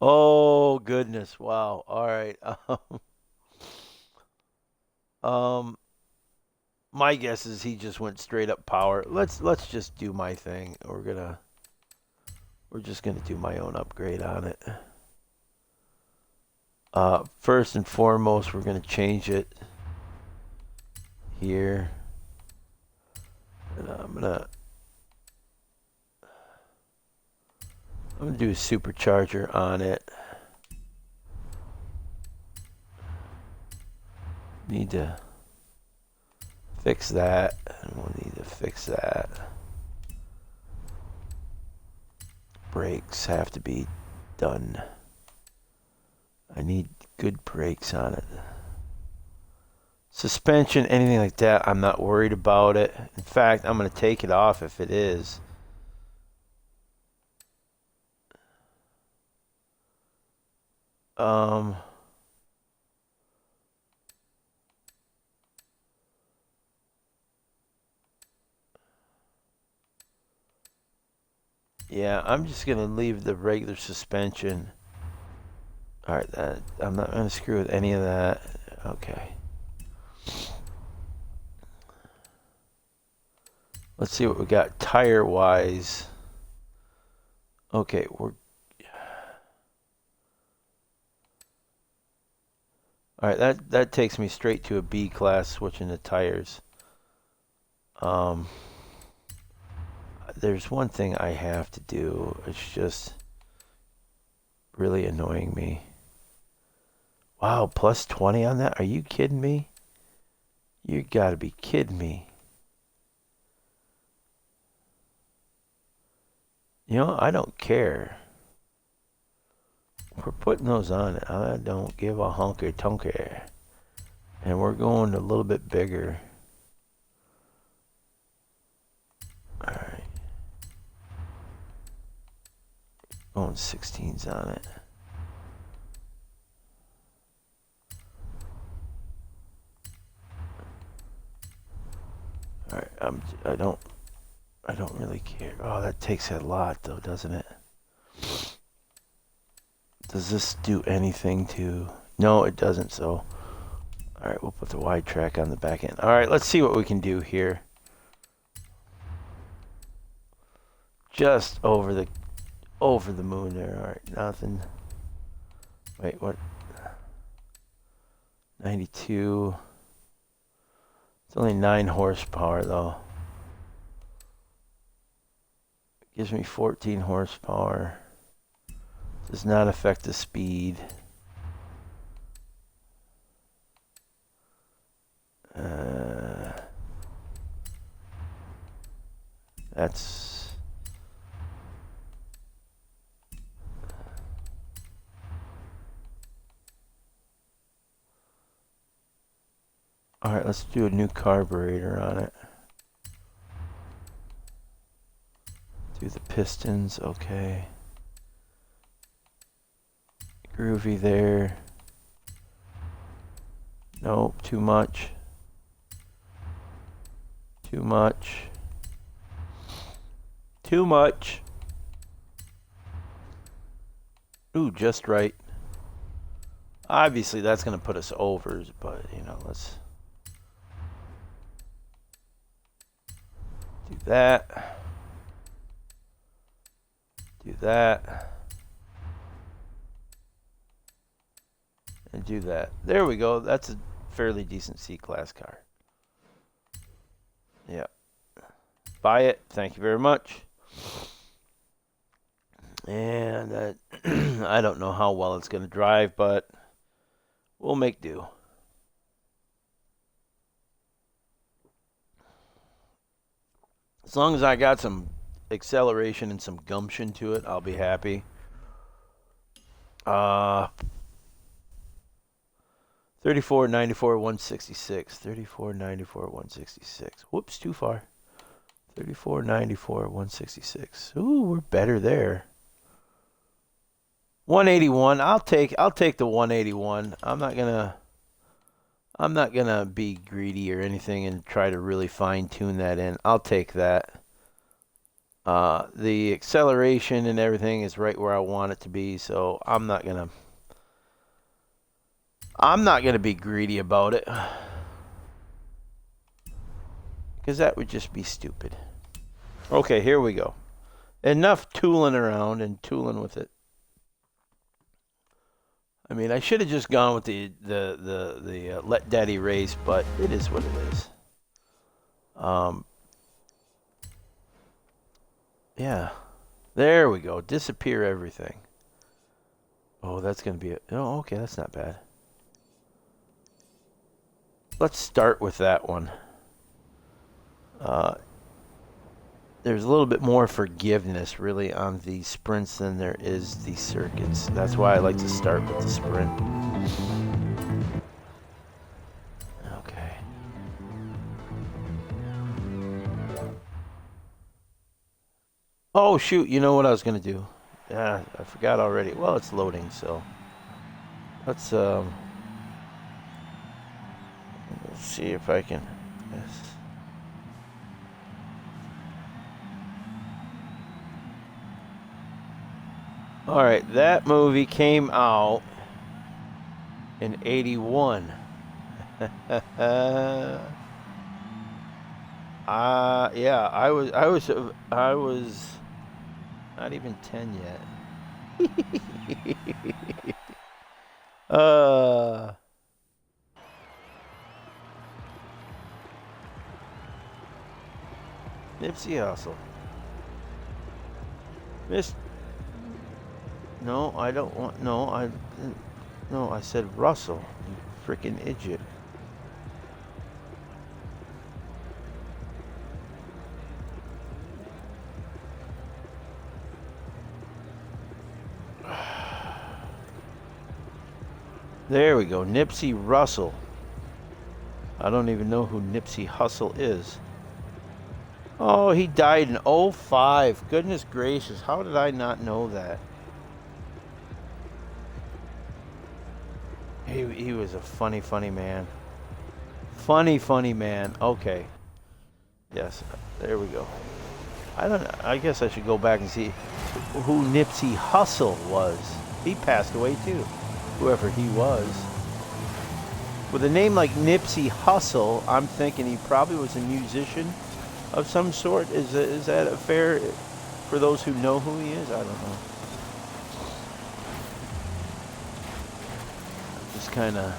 Speaker 1: Oh, goodness. Wow. All right. Um, my guess is he just went straight up power. Let's just do my thing. We're just gonna do my own upgrade on it. First and foremost, we're gonna change it here, and I'm gonna do a supercharger on it. Need to fix that, and we'll need to fix that. Brakes have to be done. I need good brakes on it. Suspension, anything like that, I'm not worried about it. In fact, I'm going to take it off if it is. Yeah, I'm just going to leave the regular suspension. Alright, I'm not going to screw with any of that. Okay. Let's see what we got tire-wise. Okay, Alright, that takes me straight to a B class switching the tires. There's one thing I have to do. It's just really annoying me. Wow, plus 20 on that? Are you kidding me? You gotta be kidding me. You know, I don't care. We're putting those on. I don't give a honker tonker. And we're going a little bit bigger. Alright. Going 16s on it. Alright, I don't really care. Oh, that takes a lot though, doesn't it? Does this do anything to... No, it doesn't, so... Alright, we'll put the wide track on the back end. Alright, let's see what we can do here. Just over the moon there. Alright, nothing. Wait, what? 92. It's only 9 horsepower though. It gives me 14 horsepower. Does not affect the speed. That's... Alright, let's do a new carburetor on it. Do the pistons, okay. Groovy there. Nope, too much. Too much. Too much. Ooh, just right. Obviously, that's going to put us over, but, you know, let's do that. Do that. And do that. There we go. That's a fairly decent C-Class car. Yeah. Buy it. Thank you very much. And I don't know how well it's going to drive, but we'll make do. As long as I got some acceleration and some gumption to it, I'll be happy. 34, 94, 166. 34, 94, 166. Whoops, too far. 34, 94, 166. Ooh, we're better there. 181. I'll take the 181. I'm not gonna be greedy or anything and try to really fine tune that in. I'll take that. The acceleration and everything is right where I want it to be, so I'm not gonna be greedy about it, because that would just be stupid. Okay, here we go. Enough tooling around and tooling with it. I mean, I should have just gone with the Let Daddy Race, but it is what it is. Yeah. There we go. Disappear everything. Oh, that's going to be it. Oh, okay, that's not bad. Let's start with that one. There's a little bit more forgiveness, really, on the sprints than there is the circuits. That's why I like to start with the sprint. Okay. Oh, shoot. You know what I was going to do? Yeah, I forgot already. Well, it's loading, so let's see if I can. Yes. All right, that movie came out in '81. Yeah, I was not even 10 yet. Nipsey Hussle. No, I don't want. No, I said Russell. You freaking idiot. There we go. Nipsey Russell. I don't even know who Nipsey Hussle is. Oh, he died in '05. Goodness gracious. How did I not know that? He was a funny man. Funny man. Okay. Yes. There we go. I don't know. I guess I should go back and see who Nipsey Hussle was. He passed away too. Whoever he was. With a name like Nipsey Hussle, I'm thinking he probably was a musician of some sort. Is that a fair for those who know who he is? I don't know. Just kind of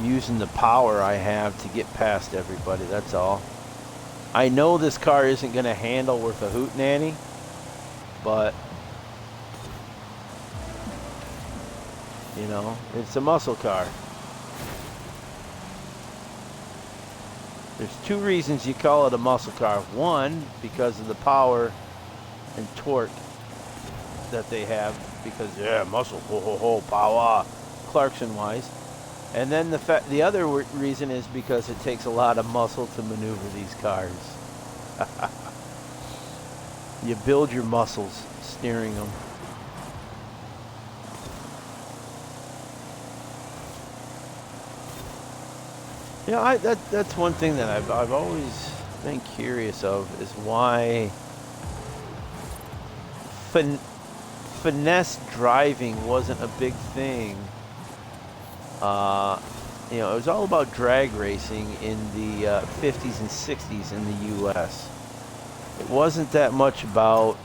Speaker 1: using the power I have to get past everybody, that's all. I know this car isn't going to handle worth a hootenanny, but you know, it's a muscle car. There's two reasons you call it a muscle car. One, because of the power and torque that they have, because yeah, muscle, power, Clarkson wise. And then the other reason is because it takes a lot of muscle to maneuver these cars. You build your muscles steering them. Yeah, that's one thing that I've always been curious of, is why finesse driving wasn't a big thing. You know, it was all about drag racing in the 50s and 60s in the U.S. It wasn't that much about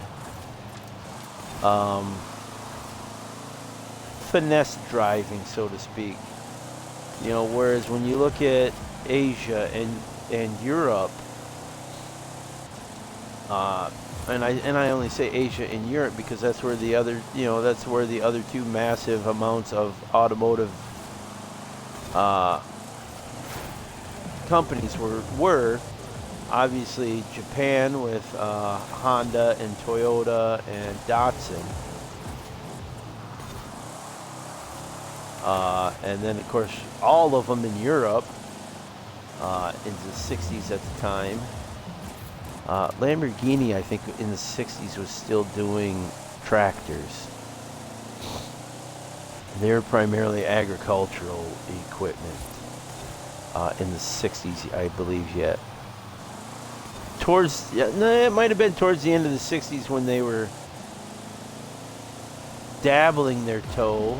Speaker 1: finesse driving, so to speak. You know, whereas when you look at Asia and Europe, and I only say Asia and Europe because that's where the other, you know, that's where the other two massive amounts of automotive companies were. Obviously Japan with Honda and Toyota and Datsun. And then of course all of them in Europe in the 60s at the time. Lamborghini, I think in the 60s was still doing tractors. They're primarily agricultural equipment in the 60s, I believe, yet. It might have been towards the end of the 60s when they were dabbling their toe.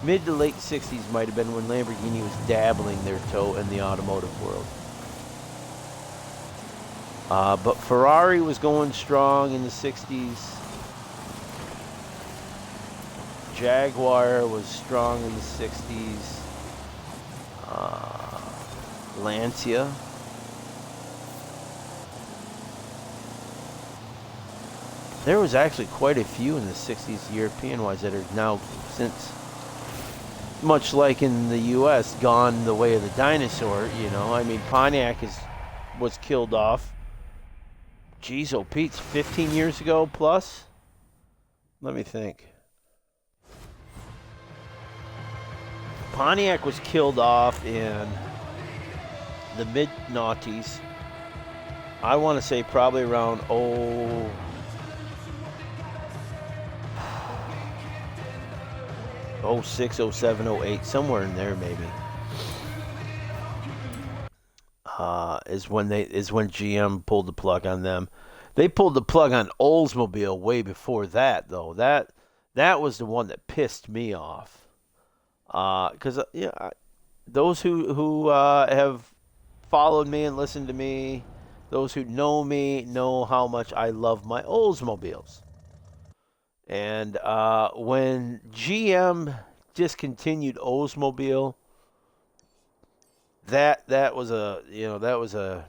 Speaker 1: Mid to late 60s might have been when Lamborghini was dabbling their toe in the automotive world. But Ferrari was going strong in the 60s. Jaguar was strong in the 60s. Lancia. There was actually quite a few in the 60s European-wise that are now, since, much like in the U.S., gone the way of the dinosaur, you know. I mean, Pontiac was killed off. Geez, oh Pete's 15 years ago plus? Let me think. Pontiac was killed off in the mid-noughties. I want to say probably around 06, 07, 08, somewhere in there maybe. Is when GM pulled the plug on them. They pulled the plug on Oldsmobile way before that, though. That was the one that pissed me off. Because those who have followed me and listened to me, those who know me, know how much I love my Oldsmobiles. And when GM discontinued Oldsmobile, that was a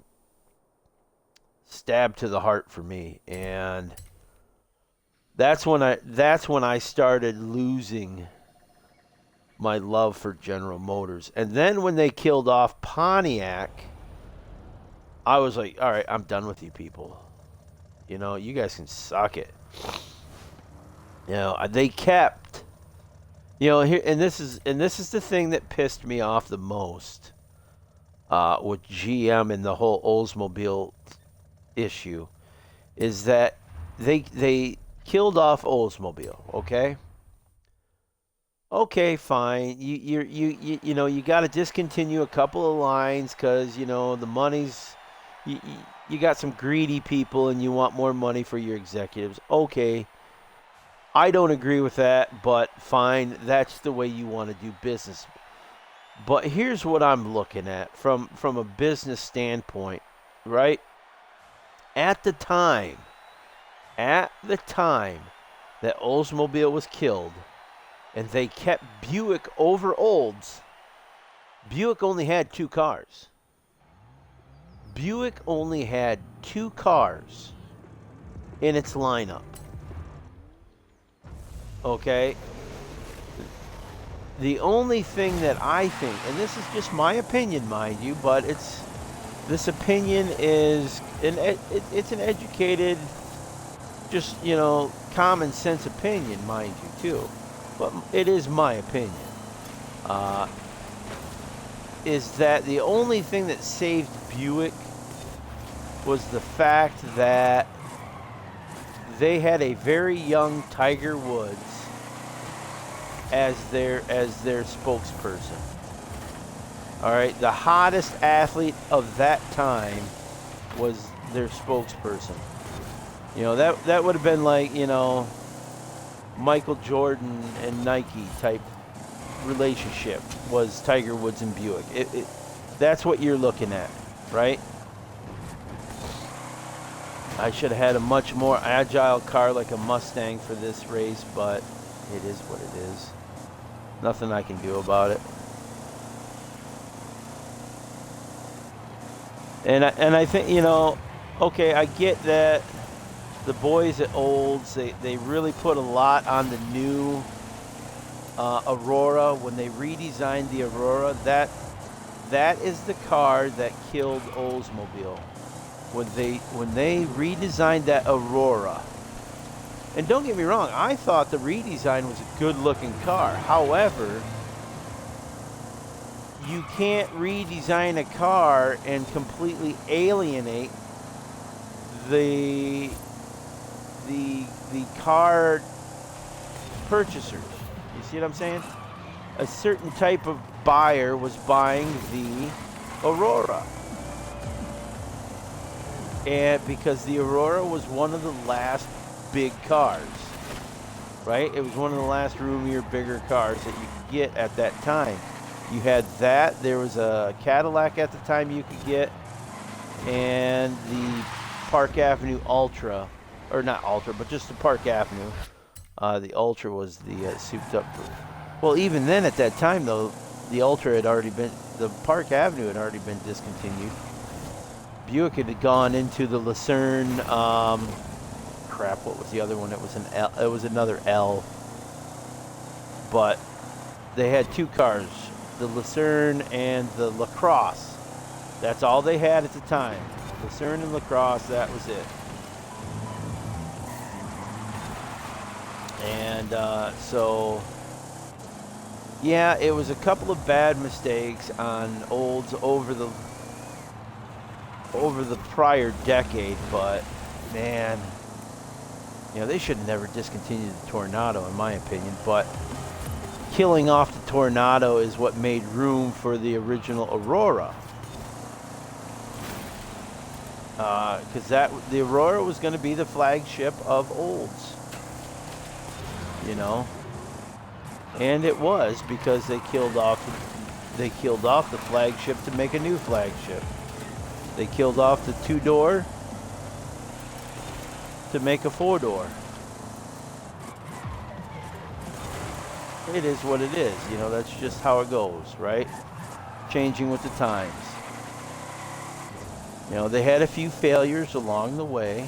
Speaker 1: stab to the heart for me, and that's when I started losing my love for General Motors. And then when they killed off Pontiac, I was like, all right, I'm done with you people. You know, you guys can suck it. You know, they kept, you know, here, and this is the thing that pissed me off the most. With GM and the whole Oldsmobile issue, is that they killed off Oldsmobile. Okay, fine. You know you got to discontinue a couple of lines because you know the money's you got some greedy people and you want more money for your executives. Okay, I don't agree with that, but fine. That's the way you want to do business. But here's what I'm looking at from a business standpoint, right? At the time that Oldsmobile was killed and they kept Buick over Olds, Buick only had two cars. Buick only had two cars in its lineup. Okay? The only thing that I think, and this is just my opinion, mind you, but this opinion is it's an educated, just, you know, common sense opinion, mind you, too. But it is my opinion. Is that the only thing that saved Buick was the fact that they had a very young Tiger Woods as their spokesperson. All right, the hottest athlete of that time was their spokesperson. You know, that would have been like, you know, Michael Jordan and Nike type relationship was Tiger Woods and Buick. That's what you're looking at, right? I should have had a much more agile car like a Mustang for this race, but it is what it is. Nothing I can do about it. And I think, you know, okay, I get that the boys at Olds, they really put a lot on the new Aurora. When they redesigned the Aurora, that is the car that killed Oldsmobile. When they redesigned that Aurora, and don't get me wrong, I thought the redesign was a good-looking car. However, you can't redesign a car and completely alienate the car purchasers. You see what I'm saying? A certain type of buyer was buying the Aurora. And because the Aurora was one of the last big cars, right? It was one of the last roomier, bigger cars that you could get at that time. You had that. There was a Cadillac at the time you could get, and the Park Avenue Ultra, or not Ultra, but just the Park Avenue. The Ultra was the souped-up. Well, even then, at that time, though, the Ultra had already been, the Park Avenue had already been discontinued. Buick had gone into the Lucerne. Crap, what was the other one? It was an L. It was another L. But they had two cars, the Lucerne and the LaCrosse. That's all they had at the time. Lucerne and LaCrosse, that was it. And so, yeah, it was a couple of bad mistakes on Olds over the prior decade, but man, you know, they should have never discontinued the Tornado, in my opinion. But killing off the Tornado is what made room for the original Aurora. Because the Aurora was going to be the flagship of Olds, you know, and it was, because they killed off the flagship to make a new flagship. They killed off the two-door to make a four-door. It is what it is, you know, that's just how it goes, right? Changing with the times. You know, they had a few failures along the way.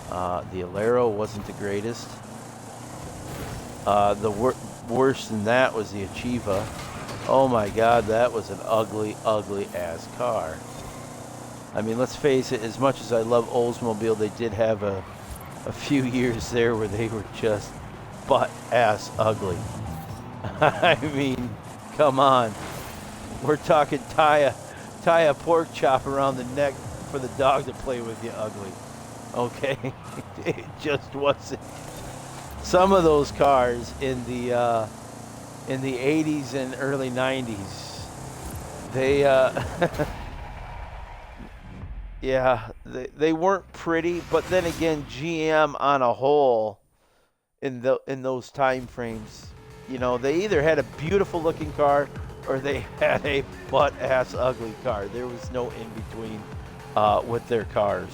Speaker 1: The Alero wasn't the greatest. Worse than that was the Achieva. Oh my God, that was an ugly, ugly ass car. I mean, let's face it, as much as I love Oldsmobile, they did have a few years there where they were just butt-ass ugly. I mean, come on. We're talking tie a pork chop around the neck for the dog to play with you ugly. Okay? It just wasn't. Some of those cars in the 80s and early 90s, they yeah, they weren't pretty, but then again, GM on a whole in those time frames, you know, they either had a beautiful looking car or they had a butt-ass ugly car. There was no in between with their cars.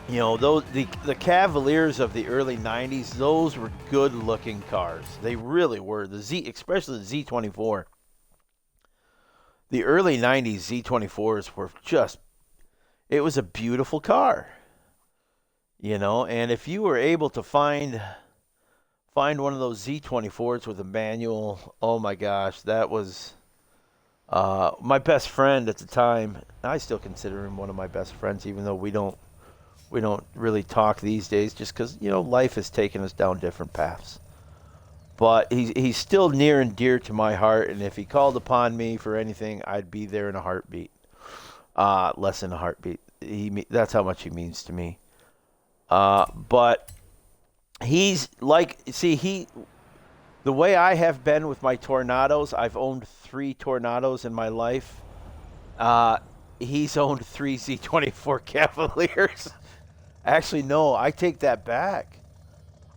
Speaker 1: You know, the Cavaliers of the early 90s, those were good-looking cars. They really were. Especially the Z24. The early 90s Z24s were just, it was a beautiful car. You know, and if you were able to find one of those Z24s with a manual, oh my gosh, that was my best friend at the time. I still consider him one of my best friends, even though we don't really talk these days, just because, you know, life has taken us down different paths. But he's still near and dear to my heart, and if he called upon me for anything, I'd be there in a heartbeat. Less than a heartbeat. That's how much he means to me. But he's like, the way I have been with my Tornadoes, I've owned 3 Tornadoes in my life. He's owned 3 Z24 Cavaliers. Actually, no, I take that back.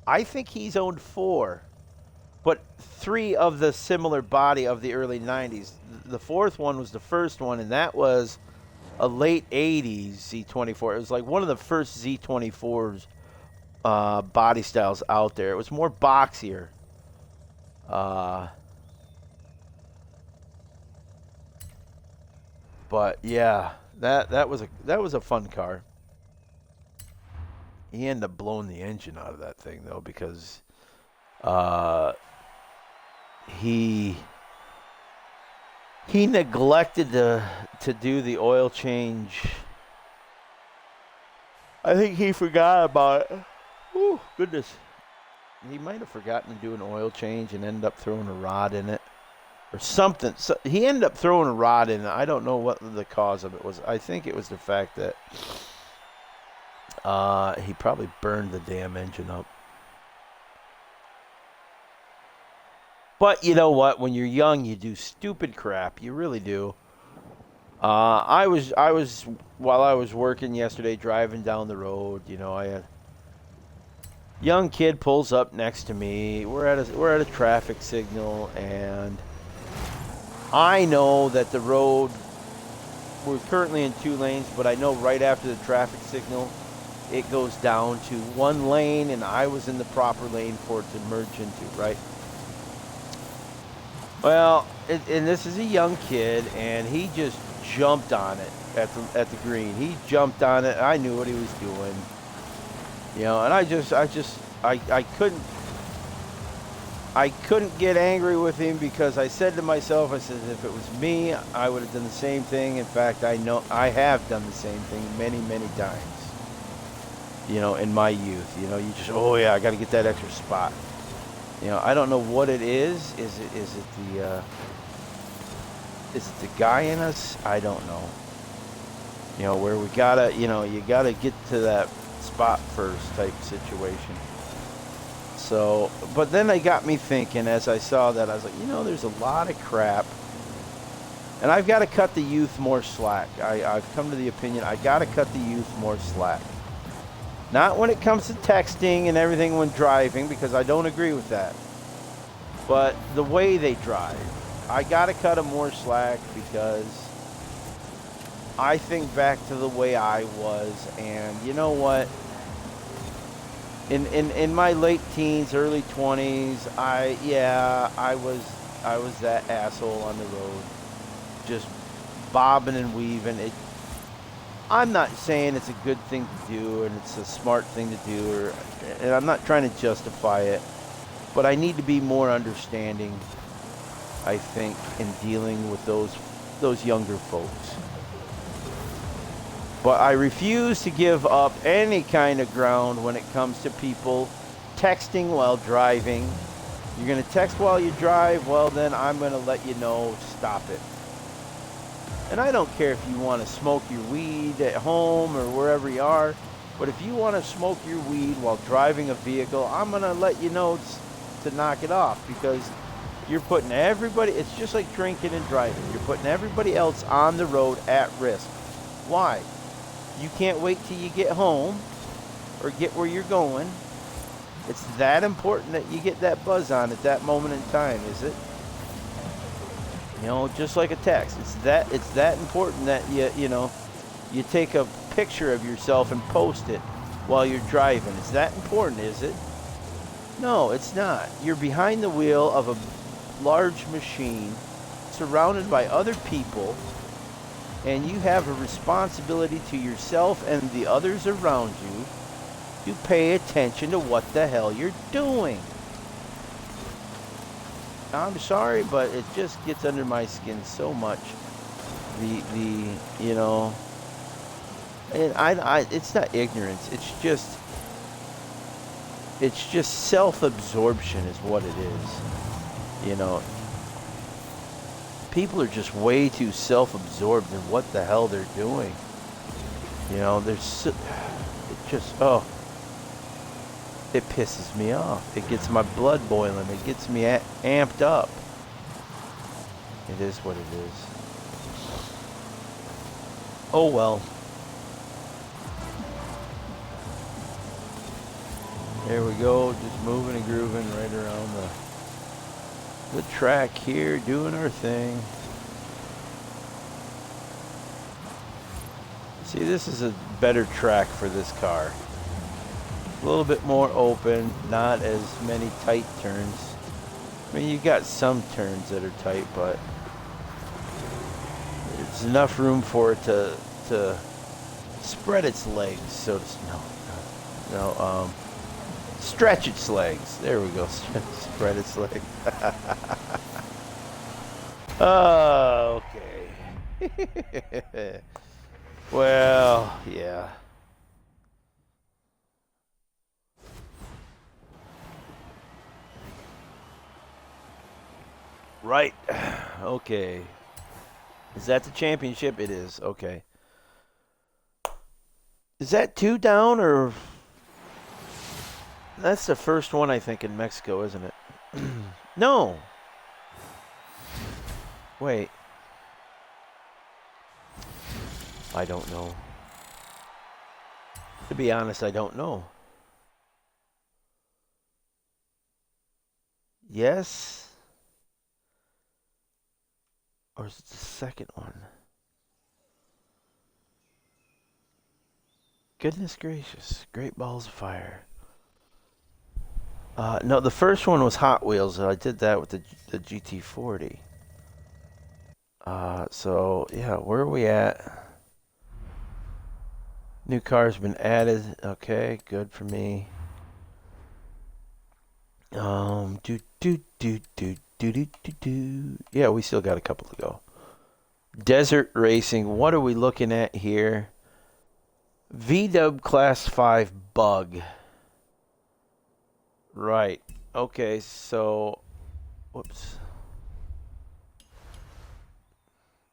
Speaker 1: I think he's owned 4, but 3 of the similar body of the early 90s. The 4th one was the first one, and that was a late 80s Z24. It was like one of the first Z24s body styles out there. It was more boxier. But yeah, that was a fun car. He ended up blowing the engine out of that thing though, because he neglected to do the oil change. I think he forgot about it. Oh goodness. He might have forgotten to do an oil change and ended up throwing a rod in it or something. So he ended up throwing a rod in it. I don't know what the cause of it was. I think it was the fact that he probably burned the damn engine up. But you know what? When you're young, you do stupid crap. You really do. I was while I was working yesterday, driving down the road. You know, I had young kid pulls up next to me. We're at a traffic signal, and I know that the road, we're currently in 2 lanes, but I know right after the traffic signal, it goes down to 1 lane, and I was in the proper lane for it to merge into, right? Well, and this is a young kid, and he just jumped on it at the green. He jumped on it. I knew what he was doing. You know, and I couldn't get angry with him because I said to myself, I said, if it was me, I would have done the same thing. In fact, I know I have done the same thing many, many times. You know, in my youth, you know, you just, oh yeah, I got to get that extra spot. You know, I don't know what it is. Is it the guy in us? I don't know. You know, where we gotta, you know, you gotta get to that spot first type situation. So, but then they got me thinking as I saw that. I was like, you know, there's a lot of crap, and I've got to cut the youth more slack. I've come to the opinion I got to cut the youth more slack. Not when it comes to texting and everything when driving, because I don't agree with that. But the way they drive, I got to cut them more slack, because I think back to the way I was, and you know what? In my late teens, early 20s, I was that asshole on the road, just bobbing and weaving. I'm not saying it's a good thing to do and it's a smart thing to do, and I'm not trying to justify it, but I need to be more understanding, I think, in dealing with those younger folks. But I refuse to give up any kind of ground when it comes to people texting while driving. You're going to text while you drive, well then I'm going to let you know, stop it. And I don't care if you want to smoke your weed at home or wherever you are, but if you want to smoke your weed while driving a vehicle, I'm going to let you know to knock it off, because you're putting everybody, it's just like drinking and driving. You're putting everybody else on the road at risk. Why? You can't wait till you get home or get where you're going. It's that important that you get that buzz on at that moment in time, is it? You know, just like a text. It's that important that you take a picture of yourself and post it while you're driving. It's that important, is it? No, it's not. You're behind the wheel of a large machine surrounded by other people, and you have a responsibility to yourself and the others around you to pay attention to what the hell you're doing. I'm sorry, but it just gets under my skin so much. You know, and it's not ignorance. It's just self-absorption is what it is. You know, people are just way too self-absorbed in what the hell they're doing. You know, it pisses me off. It gets my blood boiling. It gets me amped up. It is what it is. Oh well. There we go, just moving and grooving right around the track here, doing our thing. See, this is a better track for this car. A little bit more open, not as many tight turns. I mean, you got some turns that are tight, but there's enough room for it to spread its legs, so to stretch its legs. There we go, spread its legs. Oh, okay. Well, yeah. Right. Okay. Is that the championship? It is. Okay. Is that 2 down or... That's the first one, I think, in Mexico, isn't it? No. Wait. I don't know. To be honest, I don't know. Yes? Or is it the second one? Goodness gracious. Great balls of fire. No, the first one was Hot Wheels. I did that with the GT40. So, yeah, where are we at? New car's been added. Okay, good for me. Yeah, we still got a couple to go. Desert Racing. What are we looking at here? VW Class 5 Bug. Right. Okay, so... Whoops.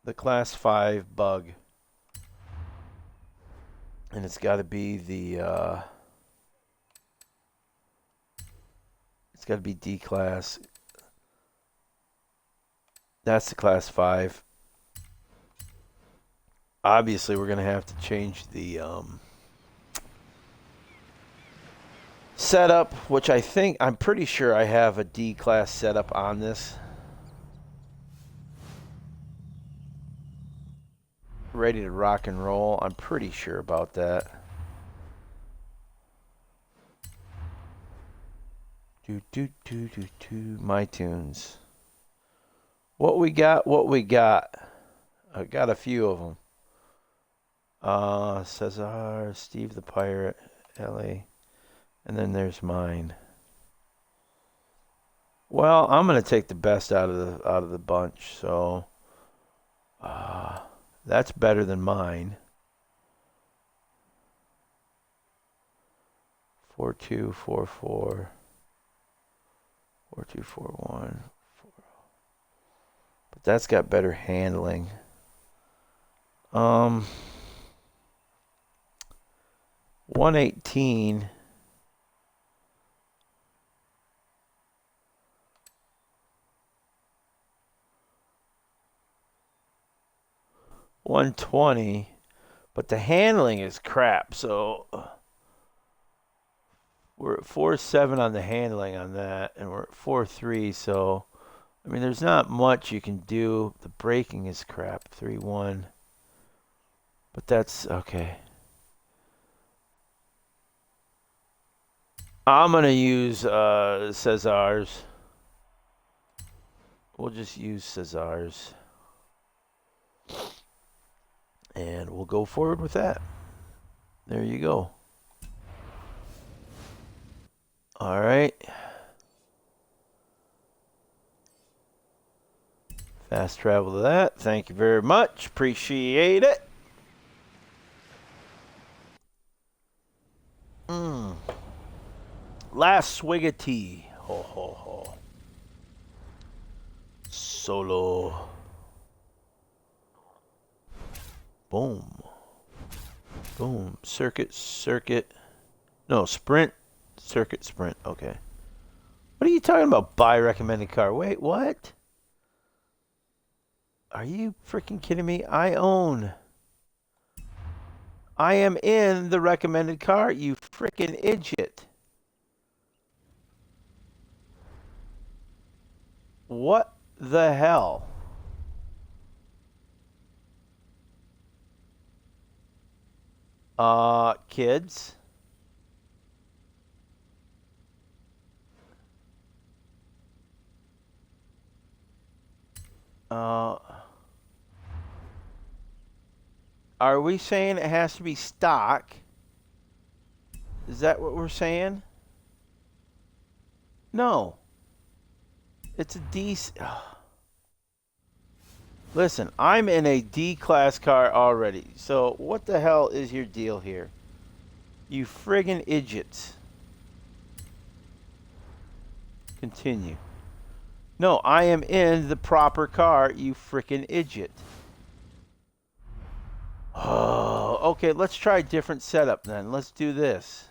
Speaker 1: The Class 5 Bug. And it's got to be the... It's got to be D-Class. That's the Class 5. Obviously, we're going to have to change the... setup, which I'm pretty sure I have a D-Class setup on this. Ready to rock and roll. I'm pretty sure about that. My tunes. What we got? I got a few of them. Cesar, Steve the Pirate, Ellie, and then there's mine. Well, I'm gonna take the best out of the bunch, so that's better than mine. 4244 4241 but that's got better handling. 118 120, but the handling is crap, so we're at 4.7 on the handling on that, and we're at 4.3, so I mean there's not much you can do. The braking is crap, 3.1, but that's okay. I'm gonna use Cesar's. We'll just use Cesar's. And we'll go forward with that. There you go. All right. Fast travel to that. Thank you very much. Appreciate it. Last swig of tea. Ho, ho, ho. Solo. Boom. Boom. Circuit. No, sprint. Circuit, sprint. Okay. What are you talking about? Buy recommended car. Wait, what? Are you freaking kidding me? I am in the recommended car, you freaking idiot. What the hell? Kids. Are we saying it has to be stock? Is that what we're saying? No. It's a D. Listen, I'm in a D-class car already. So what the hell is your deal here? You friggin' idiots. Continue. No, I am in the proper car, you frickin' idiot. Oh, okay, let's try a different setup then. Let's do this.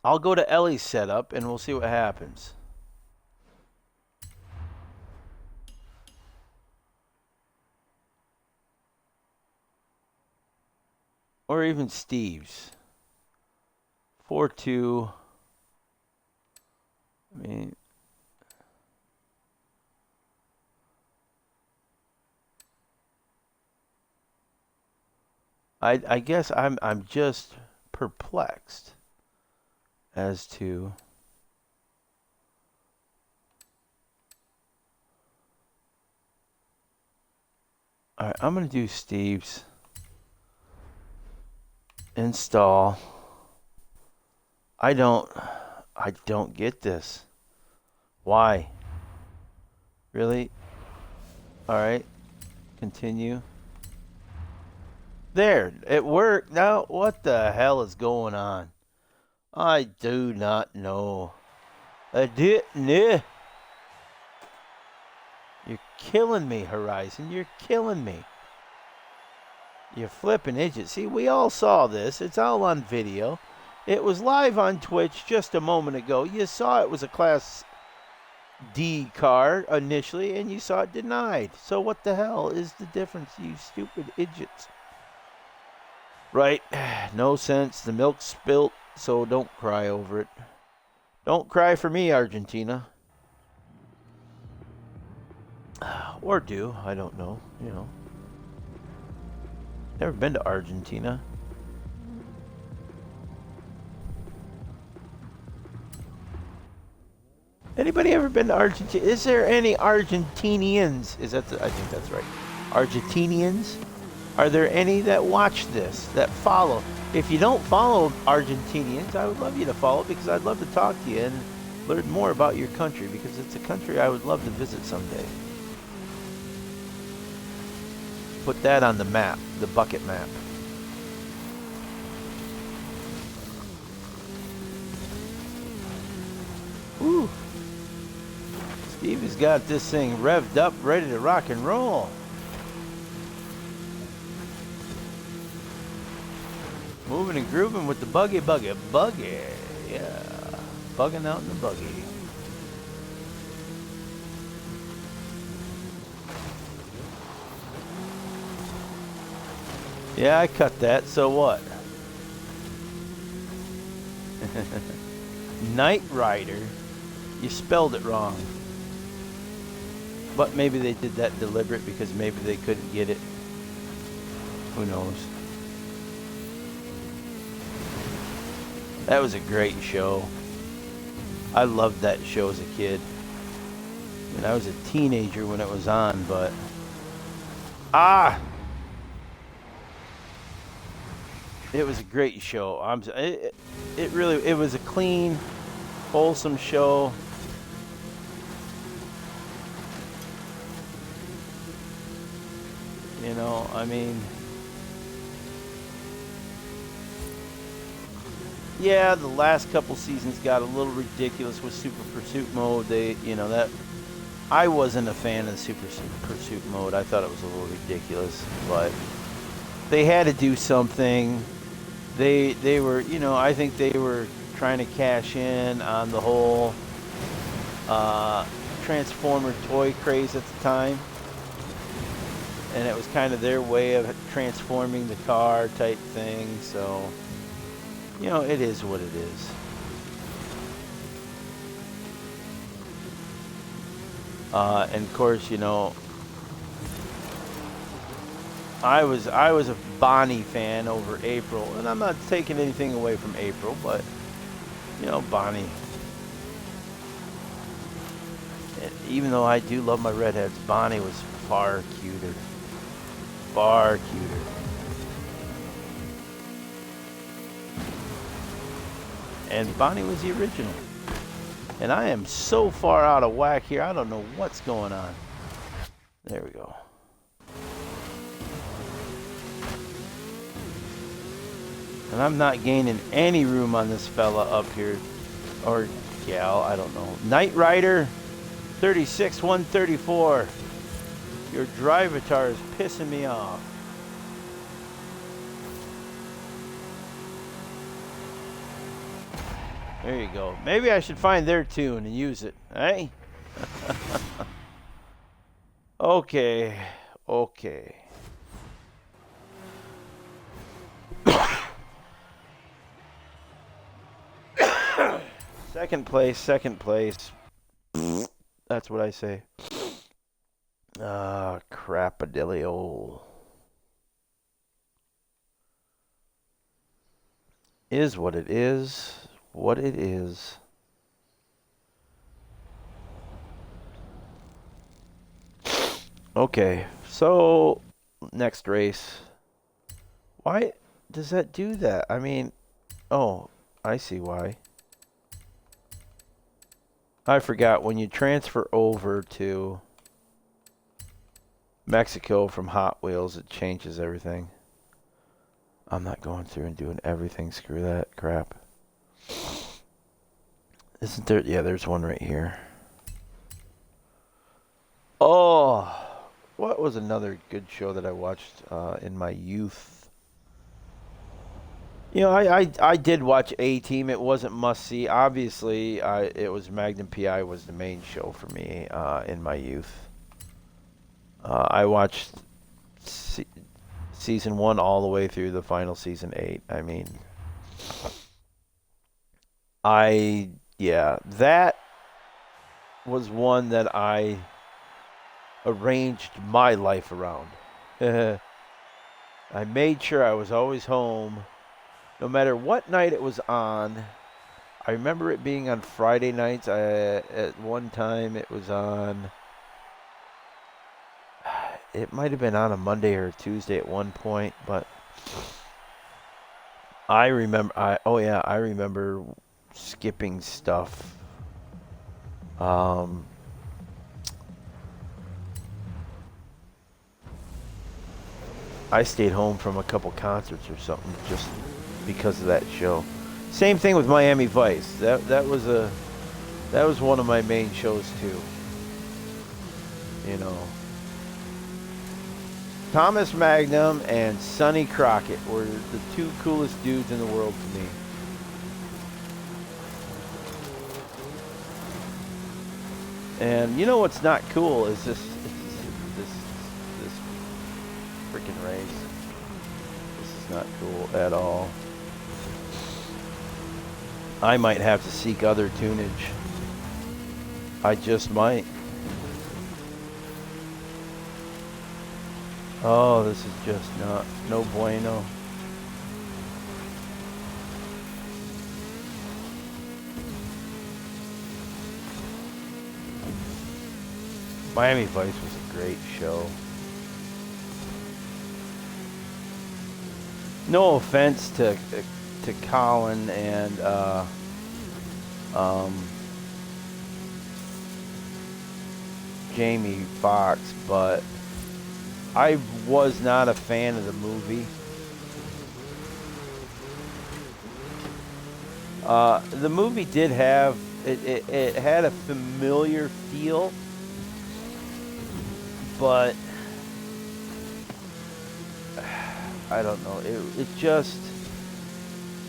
Speaker 1: I'll go to Ellie's setup and we'll see what happens. Or even Steve's. 4-2. I mean, I guess I'm just perplexed as to all right, I'm gonna do Steve's install. I don't get this. Why? Really? All right. Continue. There, it worked. Now, what the hell is going on? I do not know. I didn't. You're killing me, Horizon. You're killing me. You flipping idiot. See, we all saw this. It's all on video. It was live on Twitch just a moment ago. You saw it was a Class D car initially, and you saw it denied. So what the hell is the difference, you stupid idiots? Right. No sense. The milk spilt, so don't cry over it. Don't cry for me, Argentina. Or do. I don't know. You know. Never been to Argentina. Anybody ever been to Argentina? Is there any Argentinians? Is that I think that's right. Argentinians? Are there any that watch this, that follow? If you don't follow Argentinians, I would love you to follow because I'd love to talk to you and learn more about your country because it's a country I would love to visit someday. Put that on the map, the bucket map. Woo! Steve has got this thing revved up, ready to rock and roll. Moving and grooving with the buggy. Yeah. Bugging out in the buggy. Yeah, I cut that, so what? Knight Rider. You spelled it wrong. But maybe they did that deliberate because maybe they couldn't get it. Who knows? That was a great show. I loved that show as a kid. I mean, I was a teenager when it was on, but... It was a great show. It was a clean, wholesome show. You know, I mean... Yeah, the last couple seasons got a little ridiculous with Super Pursuit mode. I wasn't a fan of Super Pursuit mode. I thought it was a little ridiculous, but they had to do something. They were, I think they were trying to cash in on the whole Transformer toy craze at the time. And it was kind of their way of transforming the car type thing, so... it is what it is. And of course, you know, I was a Bonnie fan over April, and I'm not taking anything away from April, but you know, Bonnie. And even though I do love my redheads, Bonnie was far cuter. Far cuter. And Bonnie was the original. And I am so far out of whack here, I don't know what's going on. There we go. And I'm not gaining any room on this fella up here. Or gal, I don't know. Knight Rider 36134. Your Drivatar is pissing me off. There you go. Maybe I should find their tune and use it, eh? Okay. Okay. Second place, second place. That's what I say. Ah, crapadillo. Is what it is. What it is. Okay, so next race. Why does that do that? I mean, oh, I see why. I forgot when you transfer over to Mexico from Hot Wheels, it changes everything. I'm not going through and doing everything. Screw that crap. Isn't there? Yeah, there's one right here. Oh, what was another good show that I watched in my youth? You know, I did watch A-Team. It wasn't must-see. Obviously, it was Magnum P.I. was the main show for me in my youth. I watched season 1 all the way through the final season 8. I mean, yeah, that was one that I arranged my life around. I made sure I was always home, no matter what night it was on. I remember it being on Friday nights. At one time, it was on. It might have been on a Monday or a Tuesday at one point, but I remember. I remember skipping stuff. I stayed home from a couple concerts or something just because of that show. Same thing with Miami Vice. That was one of my main shows too. You know, Thomas Magnum and Sonny Crockett were the two coolest dudes in the world to me. And you know what's not cool is this freaking race. This is not cool at all. I might have to seek other tunage. I just might. Oh, this is just no bueno. Miami Vice was a great show. No offense to Colin and Jamie Foxx, but I was not a fan of the movie. The movie did have it had a familiar feel, but I don't know.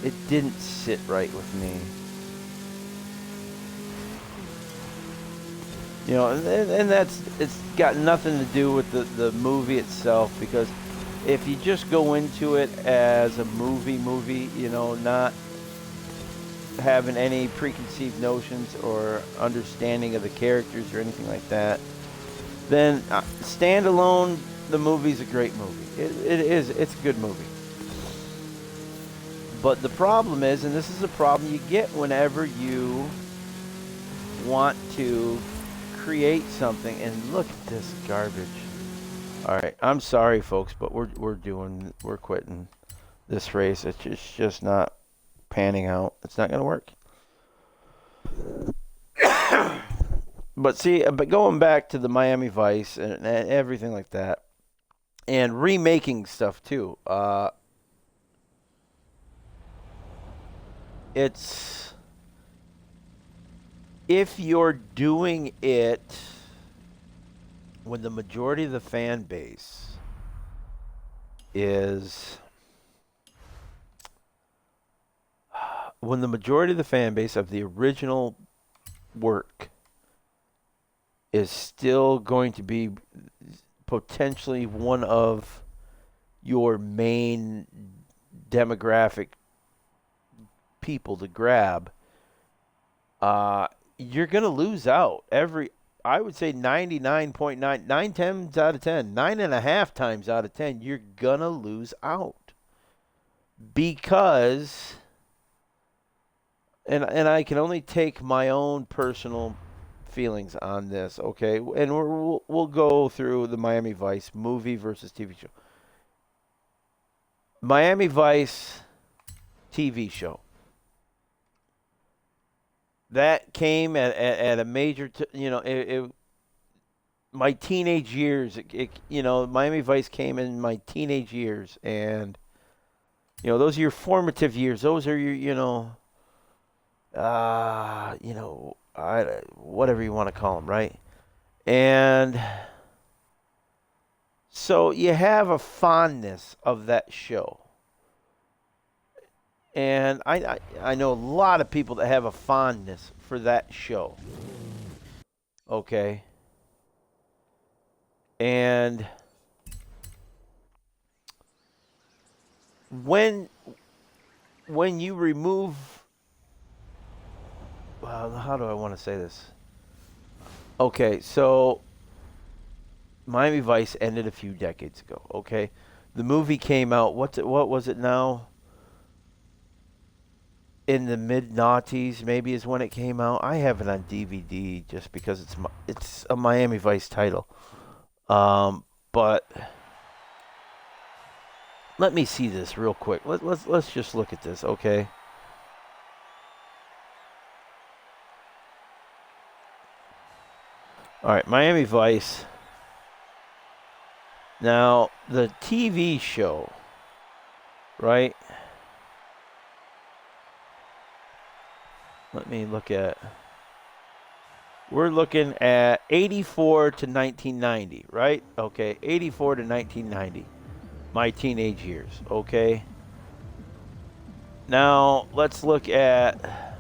Speaker 1: It didn't sit right with me. You know, and it's got nothing to do with the movie itself, because if you just go into it as a movie, you know, not having any preconceived notions or understanding of the characters or anything like that, then standalone, the movie's a great movie. It is. It's a good movie. But the problem is, and this is a problem you get whenever you want to create something, and look at this garbage. All right, I'm sorry, folks, but we're quitting this race. It's just not panning out. It's not going to work. But going back to the Miami Vice and everything like that, and remaking stuff too. It's, if you're doing it when the majority of the fan base is, when the majority of the fan base of the original work is still going to be potentially one of your main demographic people to grab, you're going to lose out. I would say 99.9, 9 times out of 10, 9.5 times out of 10, you're going to lose out. Because, and I can only take my own personal feelings on this, okay? And we'll go through the Miami Vice movie versus TV show. Miami Vice TV show. That came at a major, my teenage years. Miami Vice came in my teenage years, and those are your formative years. Those are your, whatever you want to call them, right? And so you have a fondness of that show. And I know a lot of people that have a fondness for that show. Okay. And when you remove, how do I want to say this? Okay, so Miami Vice ended a few decades ago, okay? The movie came out, what was it now? In the mid-noughties, maybe, is when it came out. I have it on DVD just because it's a Miami Vice title. But let me see this real quick. Let's just look at this, okay? All right, Miami Vice. Now, the TV show, right? Let me look at. We're looking at 84 to 1990, right? Okay, 84 to 1990. My teenage years, okay? Now, let's look at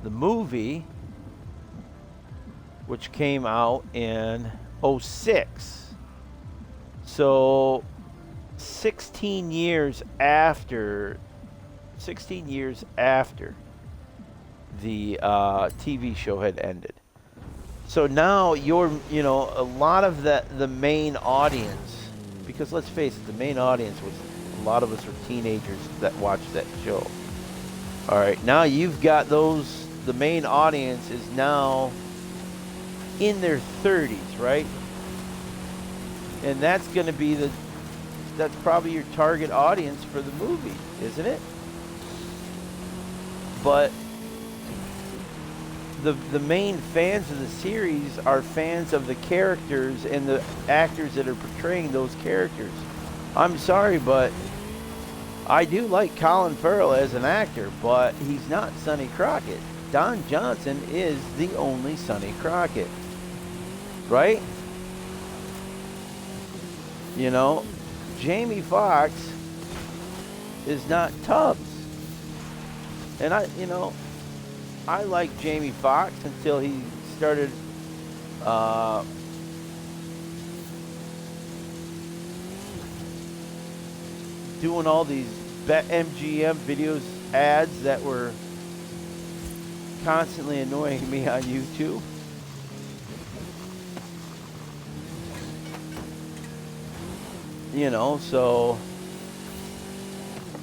Speaker 1: the movie, which came out in 06. So, 16 years after the TV show had ended. So now a lot of the main audience, because let's face it, the main audience was, a lot of us were teenagers that watched that show. All right, now you've got the main audience is now in their 30s, right? And that's going to be that's probably your target audience for the movie, isn't it? But the main fans of the series are fans of the characters and the actors that are portraying those characters. I'm sorry, but I do like Colin Farrell as an actor, but he's not Sonny Crockett. Don Johnson is the only Sonny Crockett, right? Jamie Foxx is not Tubbs. And I liked Jamie Foxx until he started doing all these MGM videos ads that were constantly annoying me on YouTube. You know, so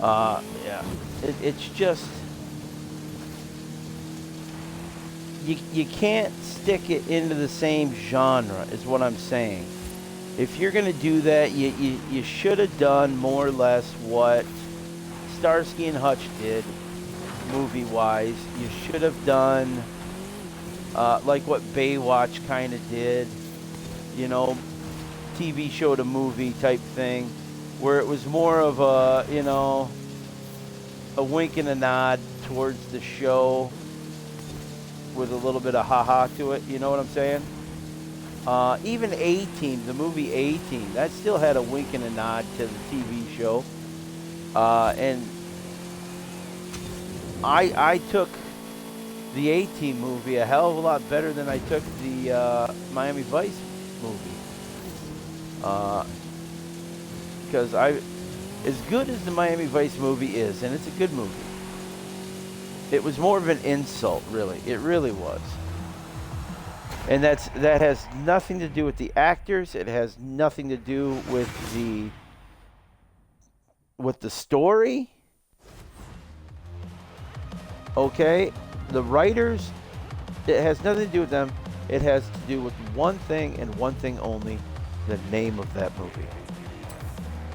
Speaker 1: yeah, it's just you can't stick it into the same genre is what I'm saying. If you're gonna do that, you should have done more or less what Starsky and Hutch did, movie-wise. You should have done like what Baywatch kind of did, you know, TV show to movie type thing, where it was more of a, you know, a wink and a nod towards the show with a little bit of ha-ha to it, you know what I'm saying? Even A-Team, the movie A-Team, that still had a wink and a nod to the TV show. And I took the A-Team movie a hell of a lot better than I took the Miami Vice movie. Because as good as the Miami Vice movie is, and it's a good movie, it was more of an insult, really. It really was. And that has nothing to do with the actors. It has nothing to do with the story. Okay? The writers, it has nothing to do with them. It has to do with one thing and one thing only, the name of that movie.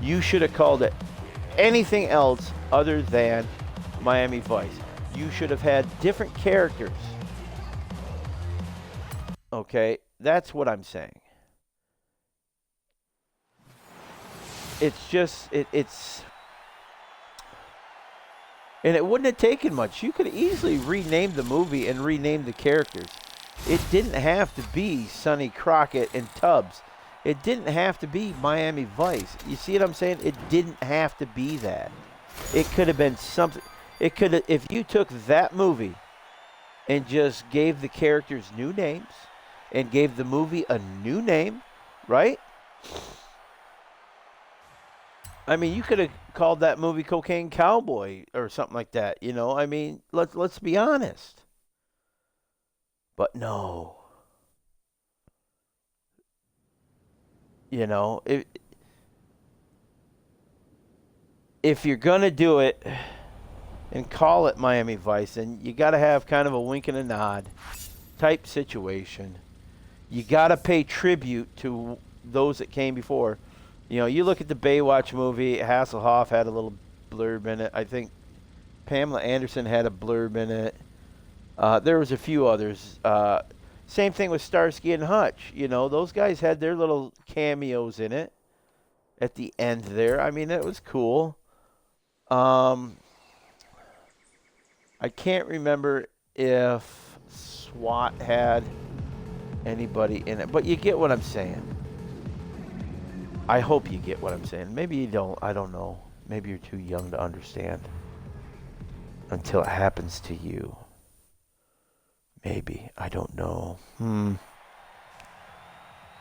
Speaker 1: You should have called it anything else other than Miami Vice. You should have had different characters. Okay, that's what I'm saying. It's just, it's, and it wouldn't have taken much. You could easily rename the movie and rename the characters. It didn't have to be Sonny Crockett and Tubbs. It didn't have to be Miami Vice. You see what I'm saying? It didn't have to be that. It could have been something. It could have, if you took that movie and just gave the characters new names and gave the movie a new name, right? I mean, you could have called that movie Cocaine Cowboy or something like that, you know? I mean, let's be honest. But no. You know, if you're going to do it and call it Miami Vice, then you got to have kind of a wink and a nod type situation. You got to pay tribute to those that came before. You know, you look at the Baywatch movie, Hasselhoff had a little blurb in it. I think Pamela Anderson had a blurb in it. There was a few others. Same thing with Starsky and Hutch. You know, those guys had their little cameos in it at the end there. I mean, it was cool. I can't remember if SWAT had anybody in it, but you get what I'm saying. I hope you get what I'm saying. Maybe you don't. I don't know. Maybe you're too young to understand until it happens to you. Maybe. I don't know.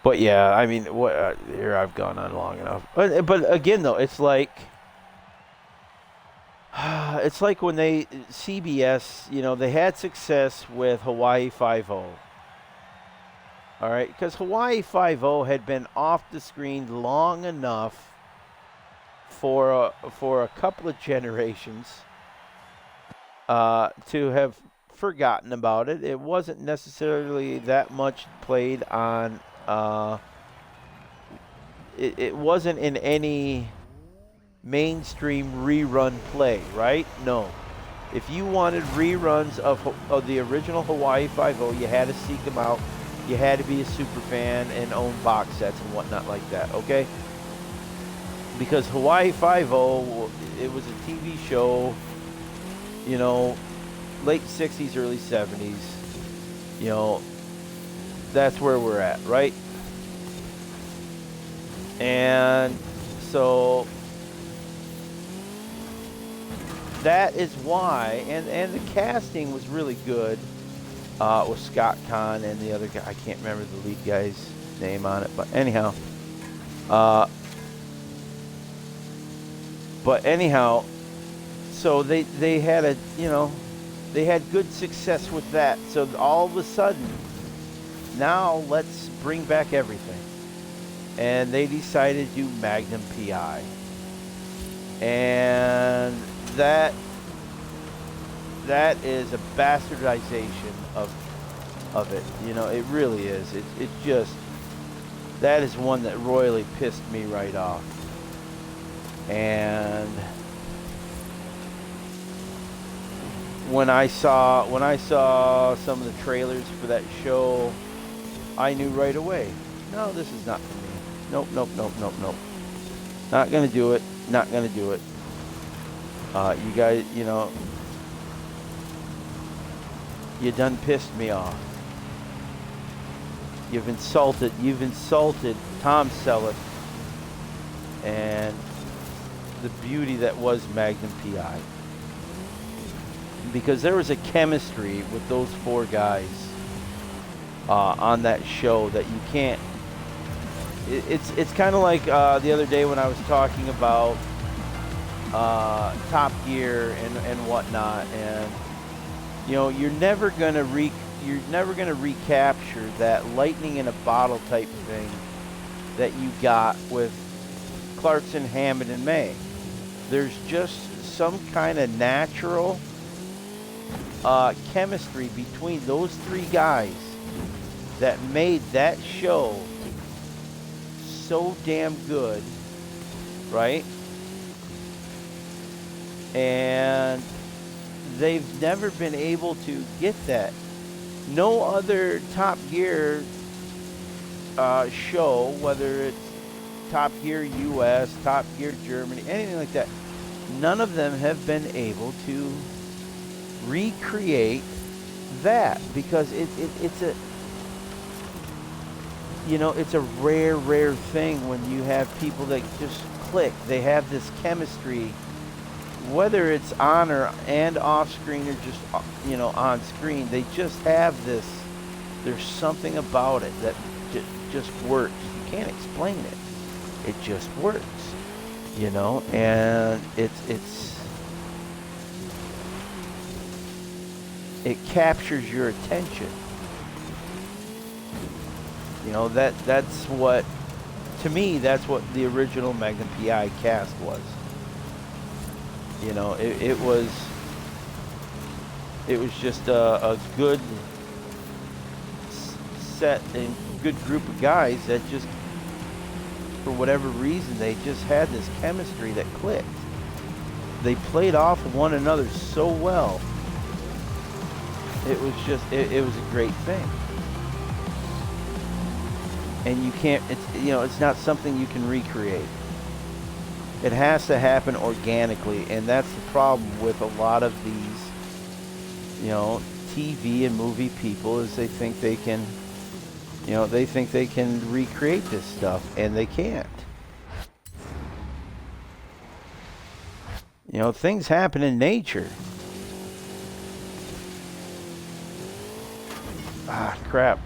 Speaker 1: But yeah, I mean, here I've gone on long enough. But again, though, it's like when CBS, you know, they had success with Hawaii Five-0. All right, because Hawaii Five-0 had been off the screen long enough for a couple of generations to have forgotten about it. It wasn't necessarily that much played on. It wasn't in any mainstream rerun play, right? No. If you wanted reruns of the original Hawaii Five-0, you had to seek them out. You had to be a super fan and own box sets and whatnot like that, okay? Because Hawaii Five-0, it was a TV show, you know, late 60s, early 70s. You know, that's where we're at, right? And so that is why, and the casting was really good. With Scott Conn and the other guy. I can't remember the lead guy's name on it, but anyhow. So they had a, you know, They had good success with that. So all of a sudden, now let's bring back everything. And they decided to do Magnum PI. And that is a bastardization of it. You know, it really is. It just, that is one that royally pissed me right off. And when I saw some of the trailers for that show, I knew right away, no, this is not for me. Nope. Not gonna do it. Not gonna do it. You guys, you know, you done pissed me off. You've insulted Tom Selleck and the beauty that was Magnum PI. Because there was a chemistry with those four guys on that show that you can't. It's kind of like the other day when I was talking about Top Gear and whatnot, and you know, you're never gonna recapture that lightning in a bottle type thing that you got with Clarkson, Hammond, and May. There's just some kind of natural chemistry between those three guys that made that show so damn good, right? And they've never been able to get that. No other Top Gear show, whether it's Top Gear US, Top Gear Germany, anything like that, none of them have been able to recreate that, because it's a, you know, it's a rare thing when you have people that just click. They have this chemistry, whether it's on and off screen or just, you know, on screen. They just have this, there's something about it that just works. You can't explain it. It just works, you know, and it captures your attention. You know, that's what, to me, that's what the original Magnum PI cast was. You know, it was just a good set and good group of guys that just, for whatever reason, they just had this chemistry that clicked. They played off of one another so well. It was just, it was a great thing. And you can't, it's, you know, it's not something you can recreate. It has to happen organically, and that's the problem with a lot of these, you know, TV and movie people, is they think they can, you know, they think they can recreate this stuff, and they can't. You know, things happen in nature. Ah, crap.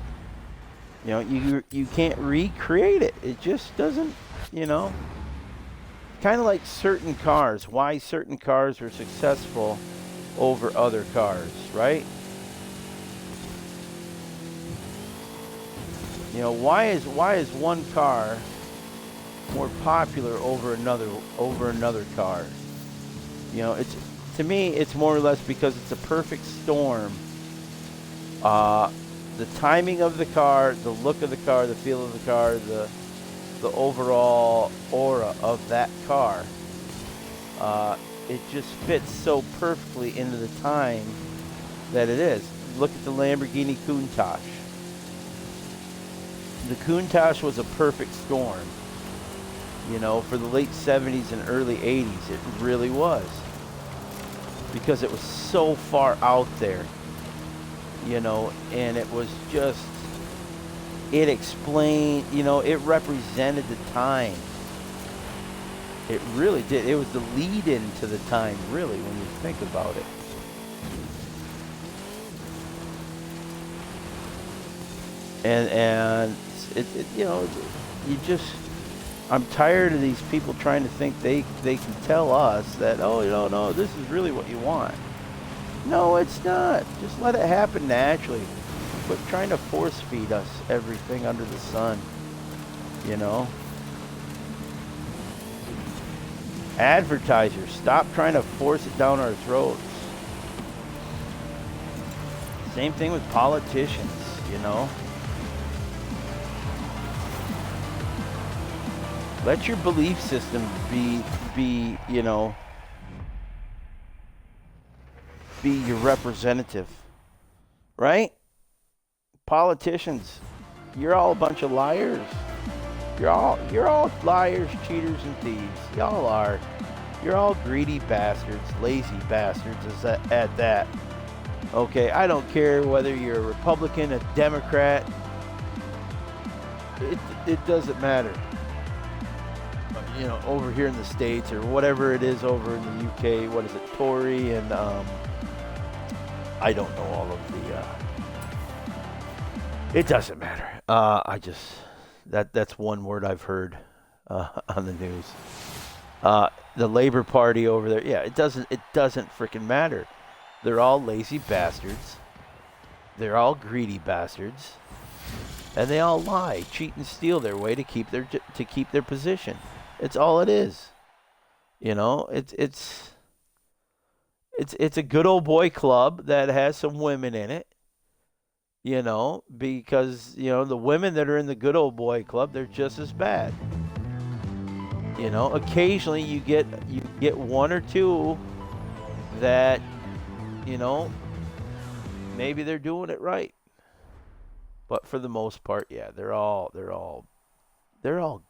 Speaker 1: You know, you can't recreate it. It just doesn't, you know. Kind of like certain cars. Why certain cars are successful over other cars, right? You know, why is one car more popular over another car? You know, it's, to me, it's more or less because it's a perfect storm. The timing of the car, the look of the car, the feel of the car, the overall aura of that car, it just fits so perfectly into the time that it is. Look at the Lamborghini Countach. The Countach was a perfect storm, you know, for the late 70s and early 80s. It really was, because it was so far out there, you know, and it was just, it explained, you know, it represented the time. It really did. It was the lead-in to the time, really, when you think about it. And it you know, you just, I'm tired of these people trying to think they can tell us that, oh, you know, no, this is really what you want. No, it's not. Just let it happen naturally. Quit trying to force feed us everything under the sun. You know? Advertisers, stop trying to force it down our throats. Same thing with politicians, you know? Let your belief system be, you know, be your representative. Right? Politicians, you're all a bunch of liars. You're all liars, cheaters, and thieves. Y'all are. You're all greedy bastards, lazy bastards at that. Okay, I don't care whether you're a Republican, a Democrat. It doesn't matter. You know, over here in the States or whatever it is over in the UK, what is it, Tory and I don't know all of the. It doesn't matter. That's one word I've heard on the news. The Labor Party over there, yeah, it doesn't freaking matter. They're all lazy bastards. They're all greedy bastards, and they all lie, cheat, and steal their way to keep their position. It's all it is. You know, it's a good old boy club that has some women in it. You know, because you know the women that are in the good old boy club, they're just as bad. You know, occasionally you get one or two that, you know, maybe they're doing it right. But for the most part, yeah, they're all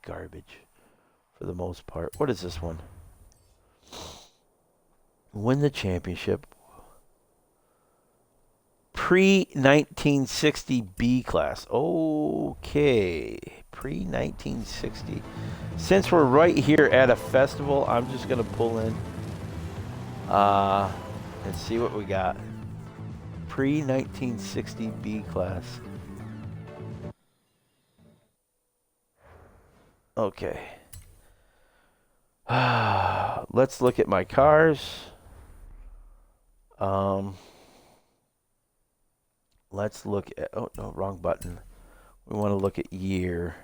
Speaker 1: garbage for the most part. What is this one? Win the championship. Pre-1960 B class. Okay. Pre-1960. Since we're right here at a festival, I'm just going to pull in and see what we got. Pre-1960 B class. Okay. Let's look at my cars. Let's look at, oh no, wrong button. We want to look at year.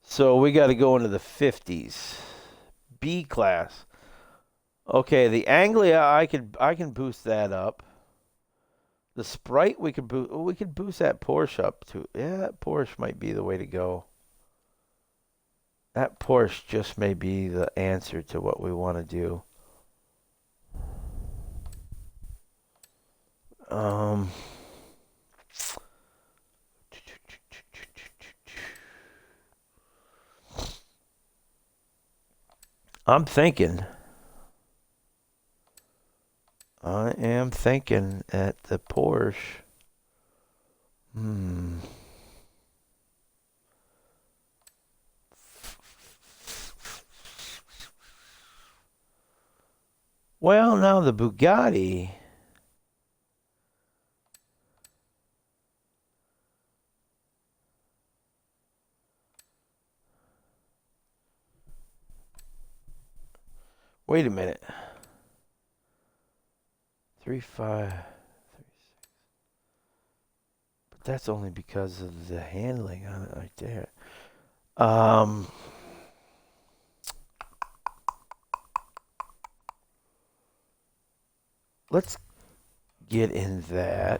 Speaker 1: So we got to go into the 50s. B class. Okay, the Anglia, I can boost that up. The Sprite, we could boost that Porsche up too. Yeah, that Porsche might be the way to go. That Porsche just may be the answer to what we want to do. I'm thinking. I am thinking at the Porsche. Well, now the Bugatti. Wait a minute. 3.5, 3.6. But that's only because of the handling on it right there. Let's get in that.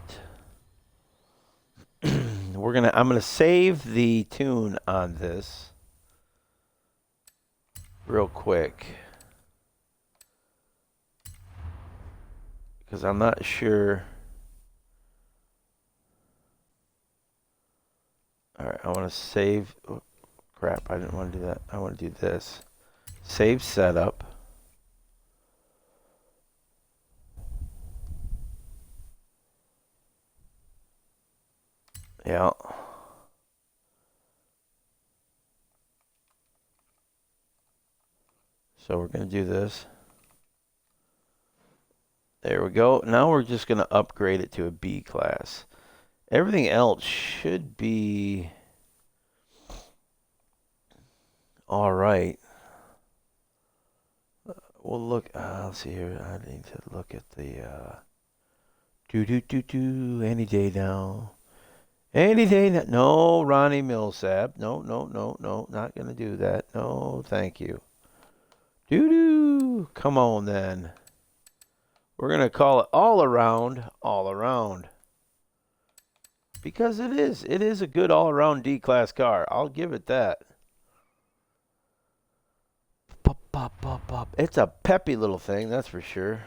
Speaker 1: I'm gonna save the tune on this real quick because I'm not sure. All right, I want to save. Oh, crap, I didn't want to do that. I want to do this. Save setup. Yeah. So we're going to do this. There we go. Now we're just going to upgrade it to a B class. Everything else should be all right. we'll look. Let's see here. I need to look at the. Any day now. Any day now. No, Ronnie Millsap. No, no, no, no. Not gonna do that. No, thank you. Come on then. We're gonna call it all around. All around. Because it is. It is a good all-around D-class car. I'll give it that. Pop, pop, pop, pop. It's a peppy little thing, that's for sure.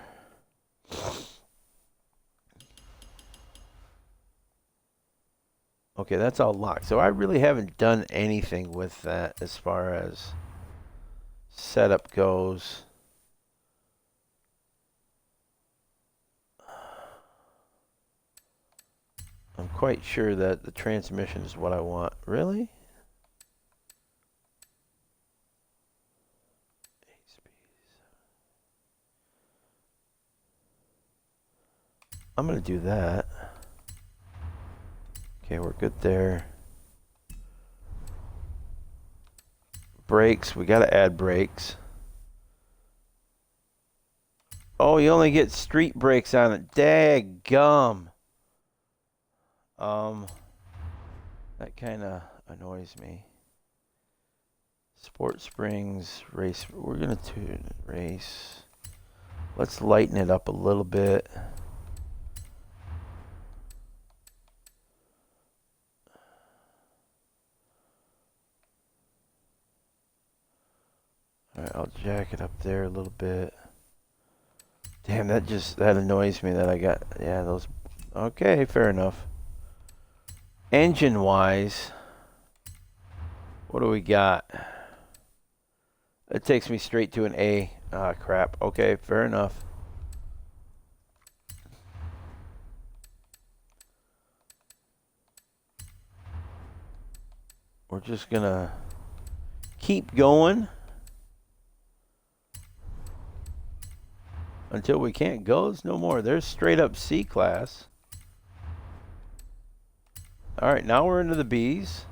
Speaker 1: Okay, that's all locked. So I really haven't done anything with that as far as setup goes. I'm quite sure that the transmission is what I want. Really? I'm going to do that. Okay, we're good there. Brakes, we got to add brakes. Oh, you only get street brakes on it. Daggum. That kind of annoys me. Sport springs, race. We're going to do race. Let's lighten it up a little bit. Alright, I'll jack it up there a little bit. Damn, that annoys me that I got, yeah, those. Okay, fair enough. Engine wise, what do we got? It takes me straight to an A. Ah, crap. Okay, fair enough. We're just gonna keep going until we can't go. There's no more. There's straight up C class. All right, now we're into the B's.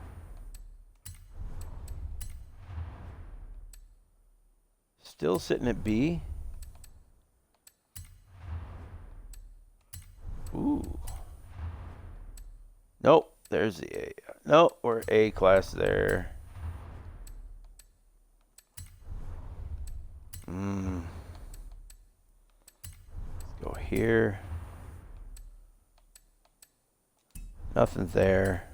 Speaker 1: Still sitting at B. Ooh. Nope, there's the A. Nope, we're A class there. Let's go here. Nothing there.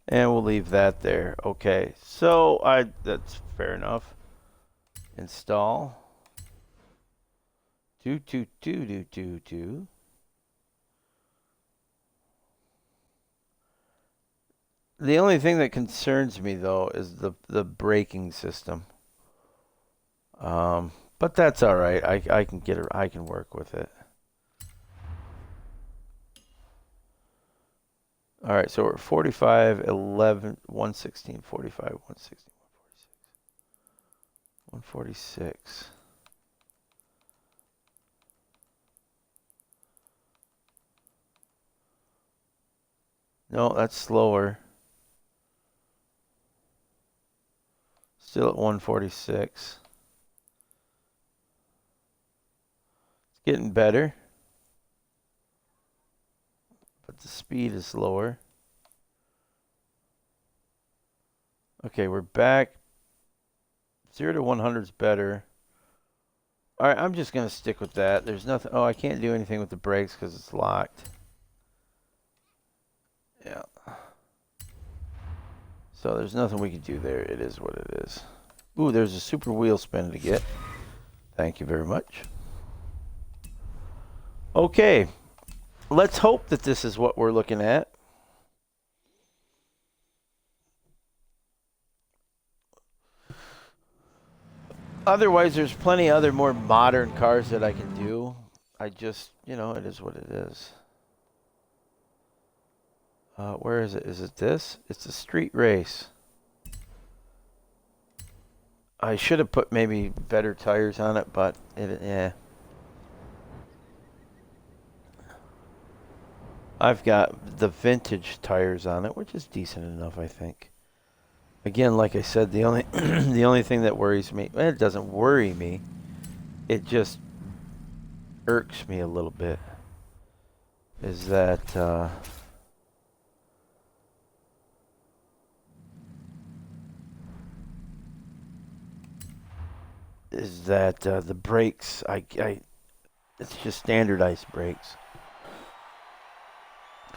Speaker 1: And we'll leave that there. Okay, so that's fair enough. Install. Do. The only thing that concerns me though is the braking system. But that's all right. I can get it. I can work with it. All right, so we're 45, 11, 116, 45, 116, 146. No, that's slower. Still at 146. It's getting better. But the speed is lower. Okay, we're back. 0 to 100 is better. All right, I'm just going to stick with that. There's nothing. Oh, I can't do anything with the brakes because it's locked. Yeah. So there's nothing we can do there. It is what it is. Ooh, there's a super wheel spin to get. Thank you very much. Okay. Let's hope that this is what we're looking at. Otherwise, there's plenty of other more modern cars that I can do. I just, you know, it is what it is. Where is it? Is it this? It's a street race. I should have put maybe better tires on it, but yeah. I've got the vintage tires on it, which is decent enough, I think. Again, like I said, the only the only thing that worries me, well, it doesn't worry me. It just irks me a little bit. Is that the brakes? It's just standardized brakes.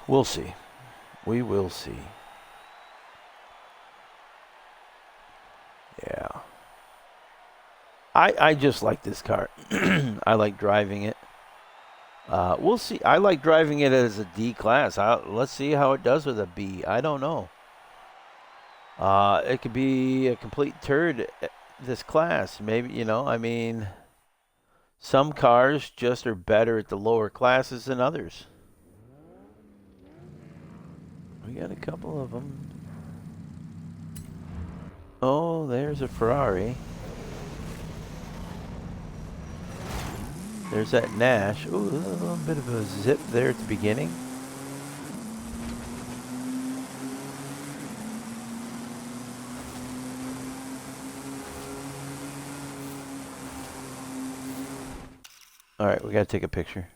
Speaker 1: We'll see. We will see. Yeah. I just like this car. I like driving it. We'll see. I like driving it as a D class. Let's see how it does with a B. I don't know. It could be a complete turd, this class. Maybe, you know, I mean, some cars just are better at the lower classes than others. We got a couple of them. Oh, there's a Ferrari. There's that Nash. Ooh, a little bit of a zip there at the beginning. All right, we got to take a picture.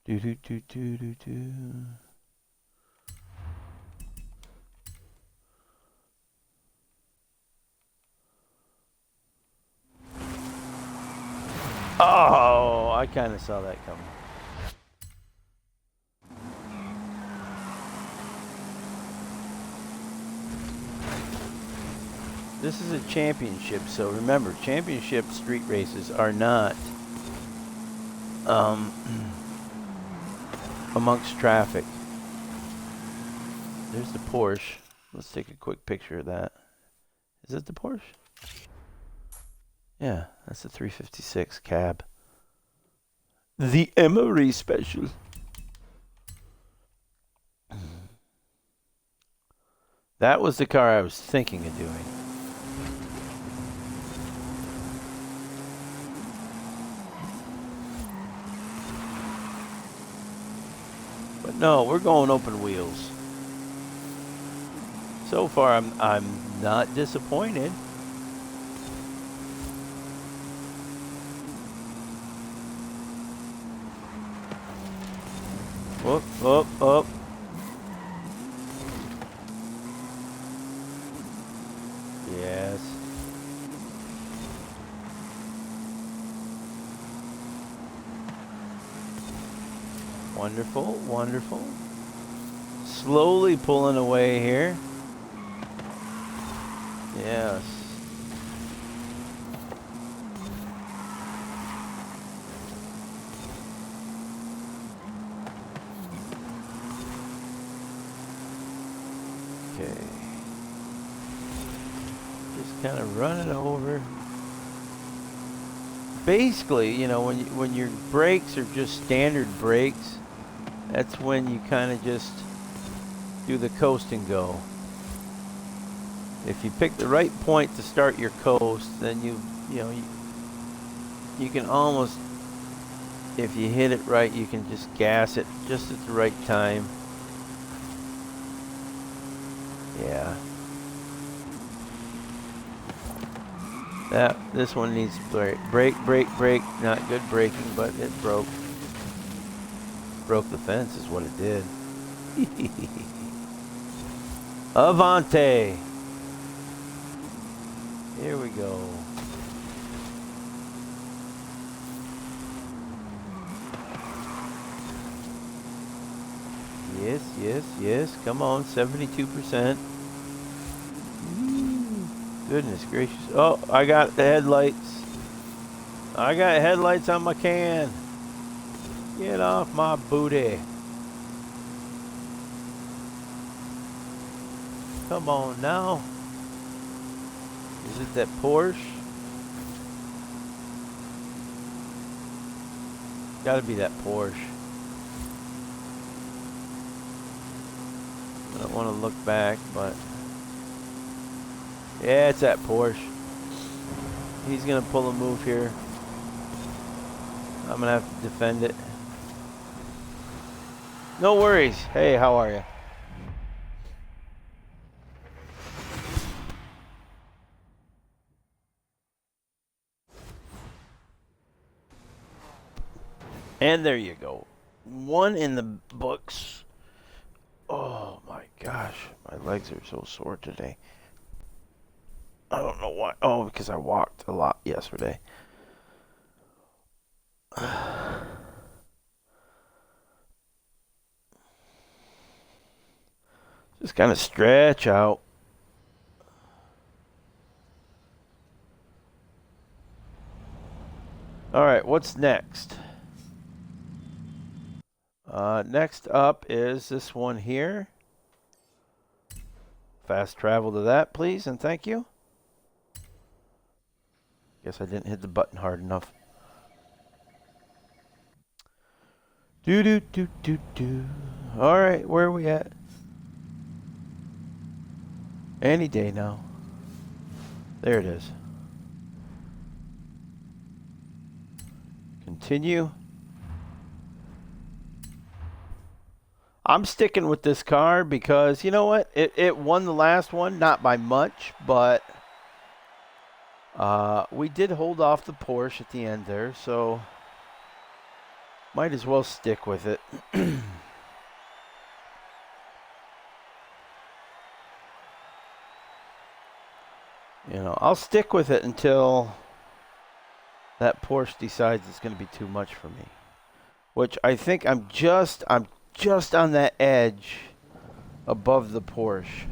Speaker 1: Do do do do do do. Oh, I kind of saw that coming. This is a championship, so remember, championship street races are not amongst traffic. There's the Porsche. Let's take a quick picture of that. Is it the Porsche? Yeah, that's the 356 cab. The Emery Special. That was the car I was thinking of doing. But no, we're going open wheels. So far, I'm not disappointed. Whoop, whoop, whoop. Yes. Wonderful, wonderful. Slowly pulling away here. Yes. Okay. Just kind of run it over. Basically, you know, when your brakes are just standard brakes, that's when you kind of just do the coast and go. If you pick the right point to start your coast, then you can almost, if you hit it right, you can just gas it just at the right time. Yeah. This one needs brake. Not good braking, but it broke. Broke the fence is what it did. Avante. Here we go. Yes, yes, yes. Come on, 72%. Goodness gracious. Oh, I got the headlights. I got headlights on my can. Get off my booty. Come on now. Is it that Porsche? Gotta be that Porsche. I don't want to look back, but yeah, it's that Porsche. He's gonna pull a move here. I'm gonna have to defend it. No worries. Hey, how are you? And there you go. One in the books. Oh my gosh, my legs are so sore today. I don't know why. Oh, because I walked a lot yesterday. Just kind of stretch out. All right, what's next? Next up is this one here. Fast travel to that, please, and thank you. Guess I didn't hit the button hard enough. Do do do do do. All right, where are we at? Any day now. There it is. Continue. I'm sticking with this car because, you know what? It won the last one, not by much, but we did hold off the Porsche at the end there, so might as well stick with it. You know, I'll stick with it until that Porsche decides it's going to be too much for me. Which I think I'm just on that edge above the Porsche.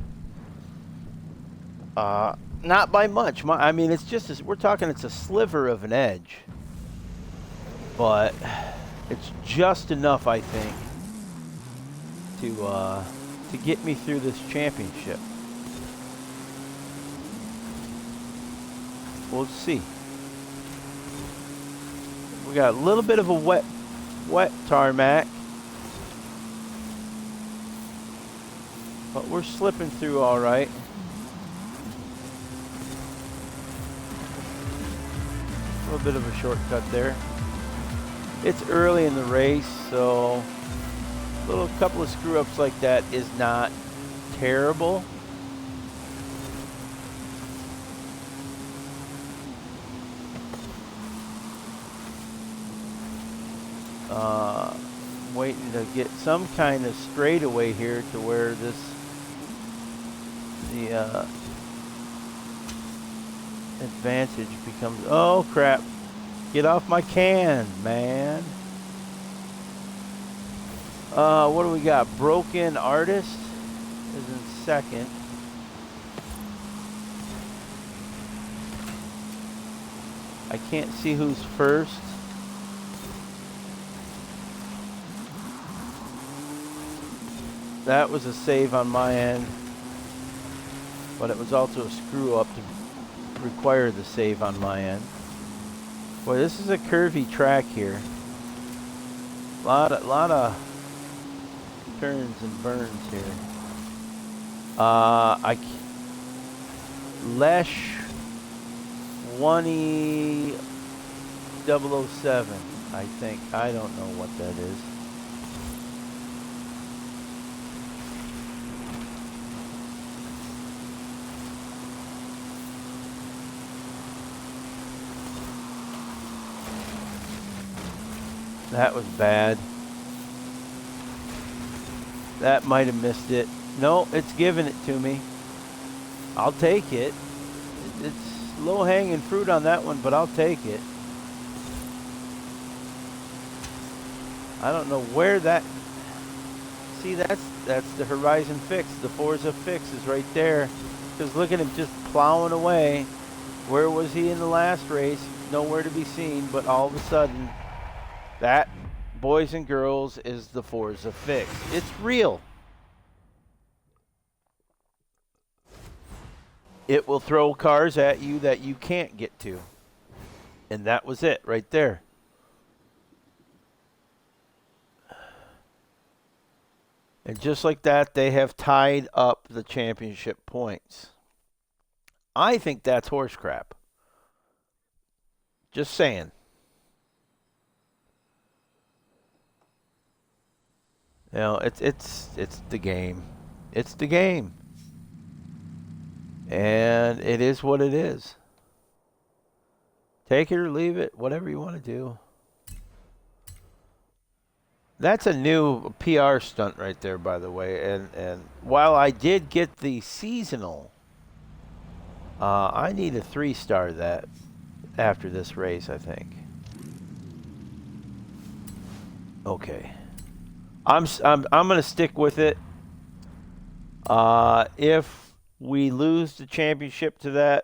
Speaker 1: Not by much. I mean, it's just we're talking. It's a sliver of an edge, but it's just enough, I think, to get me through this championship. We'll see. We got a little bit of a wet tarmac, but we're slipping through all right. A little bit of a shortcut there. It's early in the race, so a couple of screw ups like that is not terrible. Waiting to get some kind of straightaway here to where the advantage becomes. Oh crap! Get off my can, man. What do we got? Broken Artist is in second. I can't see who's first. That was a save on my end, but it was also a screw up to require the save on my end. Boy, this is a curvy track here. Lot of turns and burns here. Lesh 1E007, I think. I don't know what that is. That was bad. That might have missed it. No, it's giving it to me. I'll take it. It's low-hanging fruit on that one, but I'll take it. I don't know where that... See, that's the Horizon fix. The Forza fix is right there. Because look at him just plowing away. Where was he in the last race? Nowhere to be seen, but all of a sudden... That, boys and girls, is the Forza fix. It's real. It will throw cars at you that you can't get to. And that was it right there. And just like that, they have tied up the championship points. I think that's horse crap. Just saying. You know, it's the game. It's the game. And it is what it is. Take it or leave it, whatever you want to do. That's a new PR stunt right there, by the way. And while I did get the seasonal, I need a 3-star that after this race, I think. Okay. I'm gonna stick with it. If we lose the championship to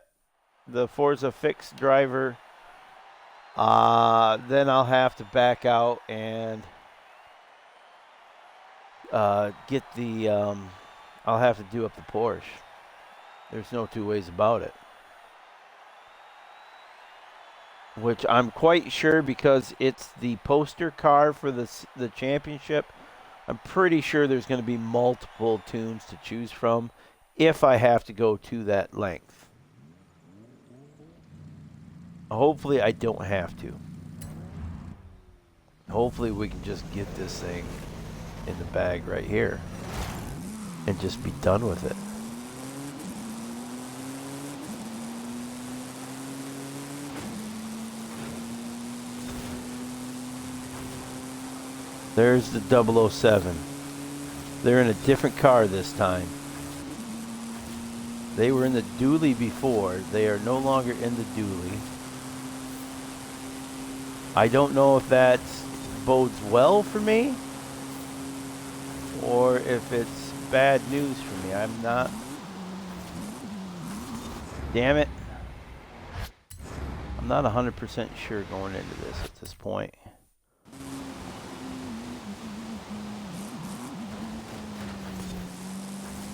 Speaker 1: the Forza Fix driver, then I'll have to back out and get the. I'll have to do up the Porsche. There's no two ways about it. Which I'm quite sure, because it's the poster car for the championship. I'm pretty sure there's going to be multiple tunes to choose from if I have to go to that length. Hopefully I don't have to. Hopefully we can just get this thing in the bag right here and just be done with it. There's the 007. They're in a different car this time. They were in the dually before. They are no longer in the dually. I don't know if that bodes well for me or if it's bad news for me. I'm not. Damn it. I'm not 100% sure going into this at this point.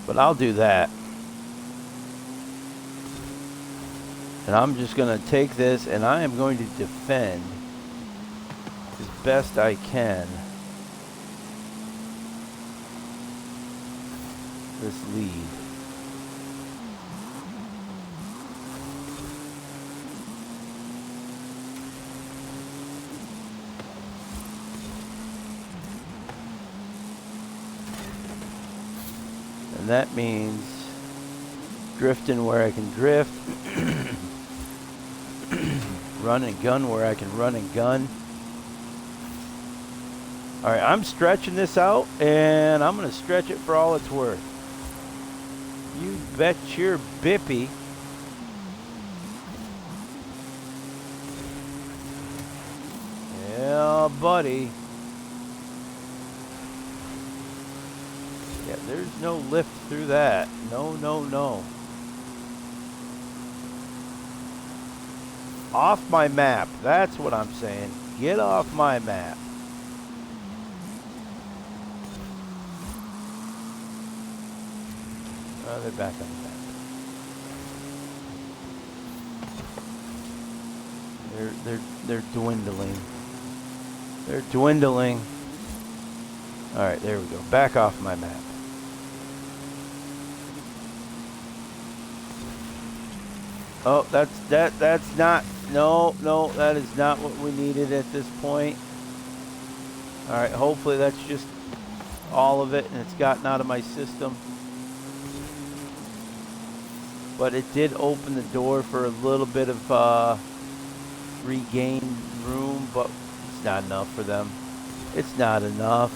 Speaker 1: But I'll do that. And I'm just going to take this and I am going to defend as best I can this lead. And that means drifting where I can drift, run and gun where I can run and gun. All right, I'm stretching this out, and I'm going to stretch it for all it's worth. You bet your bippy. Yeah, buddy. Yeah, there's no lift through that. No, no, no. Off my map. That's what I'm saying. Get off my map. Oh, they're back on the map. They're dwindling. They're dwindling. All right, there we go. Back off my map. Oh, that's not. No, that is not what we needed at this point. All right, hopefully that's just all of it and it's gotten out of my system. But it did open the door for a little bit of regained room, but it's not enough for them. It's not enough.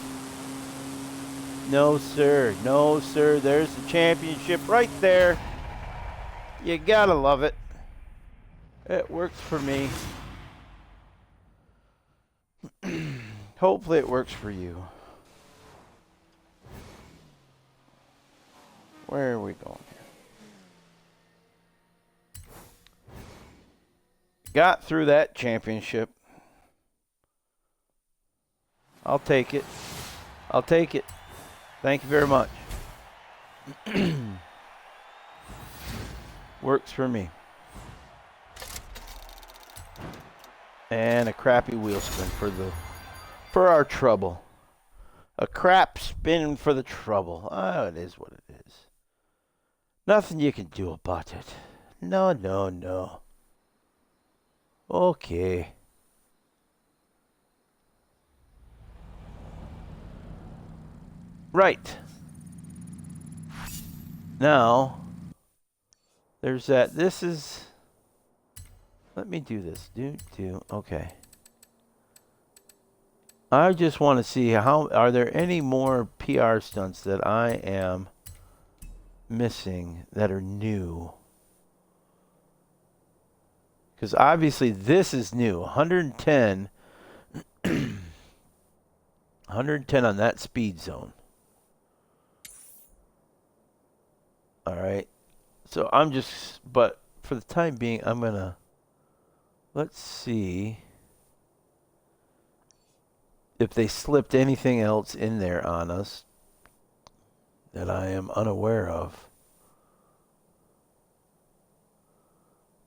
Speaker 1: No, sir. No, sir. There's the championship right there. You gotta love it. It works for me. Hopefully it works for you. Where are we going here? Got through that championship. I'll take it. I'll take it. Thank you very much. Works for me. And a crappy wheel spin for our trouble. A crap spin for the trouble. Oh, it is what it is. Nothing you can do about it. No, no, no. Okay. Right. Now, there's that. This is... Let me do this. Okay. I just want to see how... Are there any more PR stunts that I am missing that are new? Because obviously this is new. 110. 110 on that speed zone. Alright. So I'm just... But for the time being, I'm going to... Let's see if they slipped anything else in there on us that I am unaware of.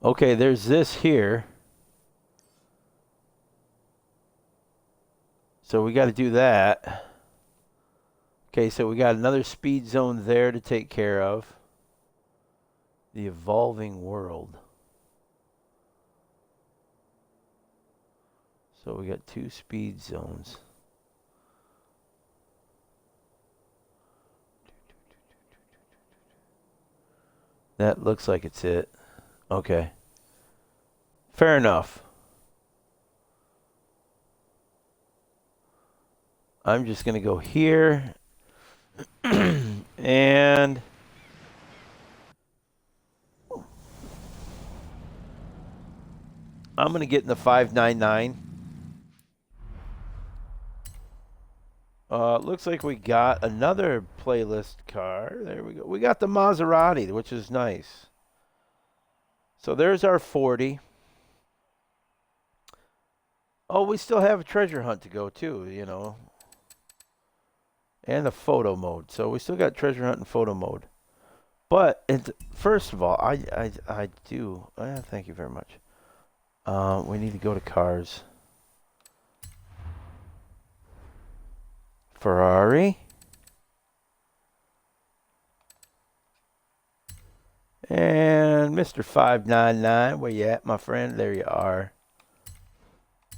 Speaker 1: Okay, there's this here. So we got to do that. Okay, so we got another speed zone there to take care of. The evolving world. So we got 2 speed zones. That looks like it's it. Okay. Fair enough. I'm just going to go here. And... I'm going to get in the 599. Looks like we got another playlist car. There we go. We got the Maserati, which is nice. So there's our 40. Oh, we still have a treasure hunt to go too, you know. And a photo mode. So we still got treasure hunt and photo mode. But first of all, I do. Thank you very much. We need to go to cars. Ferrari. And Mr. 599, where you at, my friend? There you are.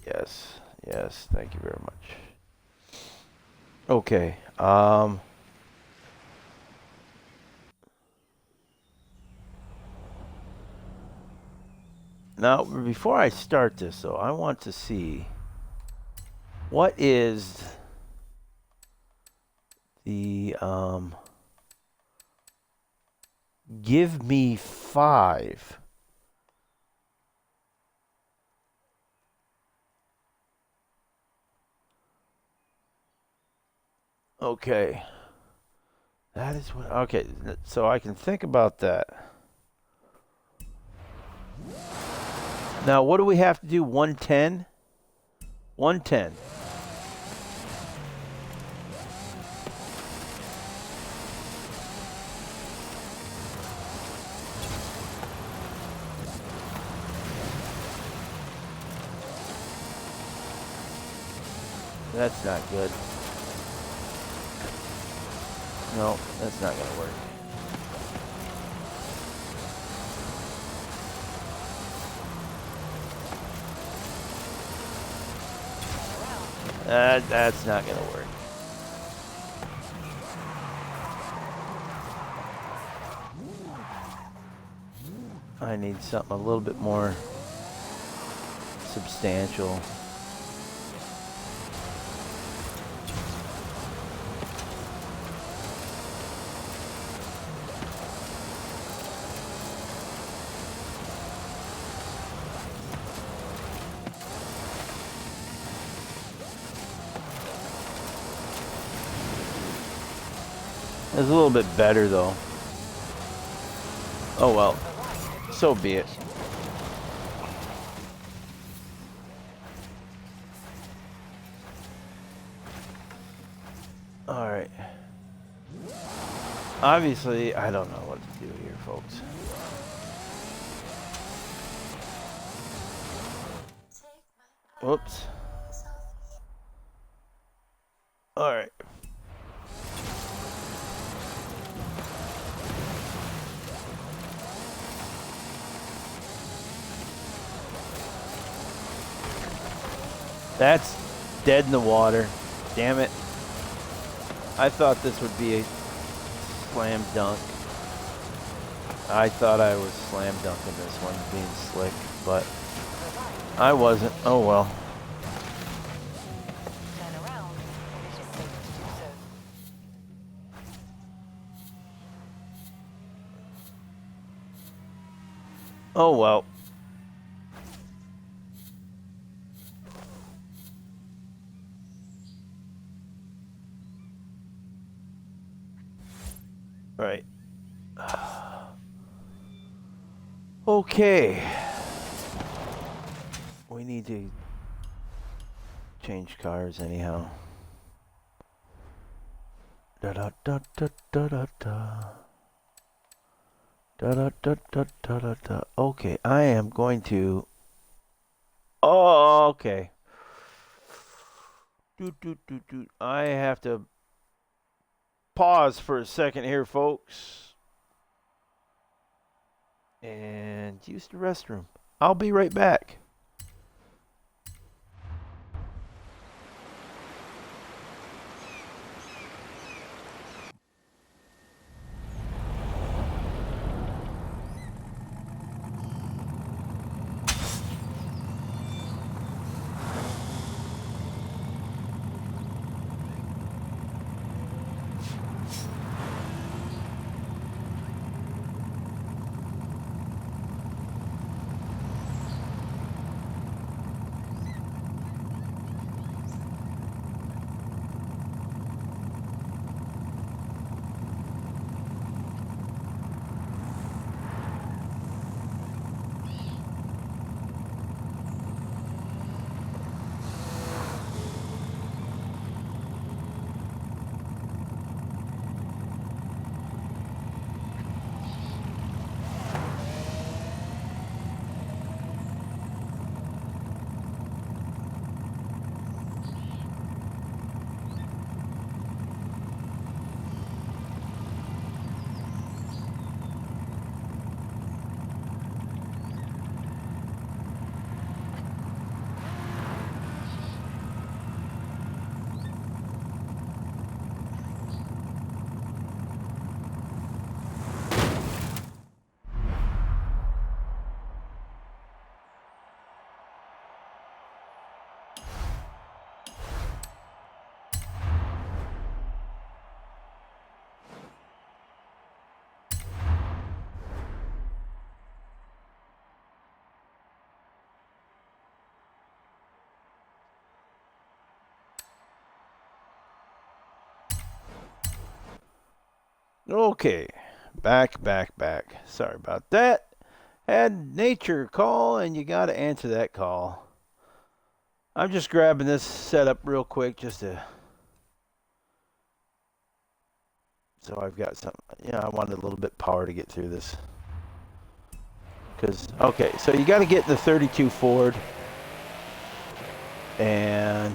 Speaker 1: Yes, yes, thank you very much. Okay, now, before I start this, though, I want to see what is the, give me 5. Okay. That is what, okay, so I can think about that. Now, what do we have to do? 110? 110. That's not good. No, that's not going to work. That's not going to work. I need something a little bit more substantial. It's a little bit better, though. Oh, well. So be it. All right. Obviously, I don't know what to do here, folks. Whoops. All right. That's dead in the water. Damn it. I thought this would be a slam dunk. I thought I was slam dunking this one, being slick, but I wasn't. Oh well. Oh well. Right. Okay. We need to change cars anyhow. Da da da da da da da. Da da da da da da da. Okay, I am going to. Oh, okay. I have to pause for a second here, folks, and use the restroom. I'll be right back. Okay, back. Sorry about that. Had nature call, and you got to answer that call. I'm just grabbing this setup real quick just to. So I've got some. Yeah, I wanted a little bit of power to get through this. Because, okay, so you got to get the 32 Ford. And.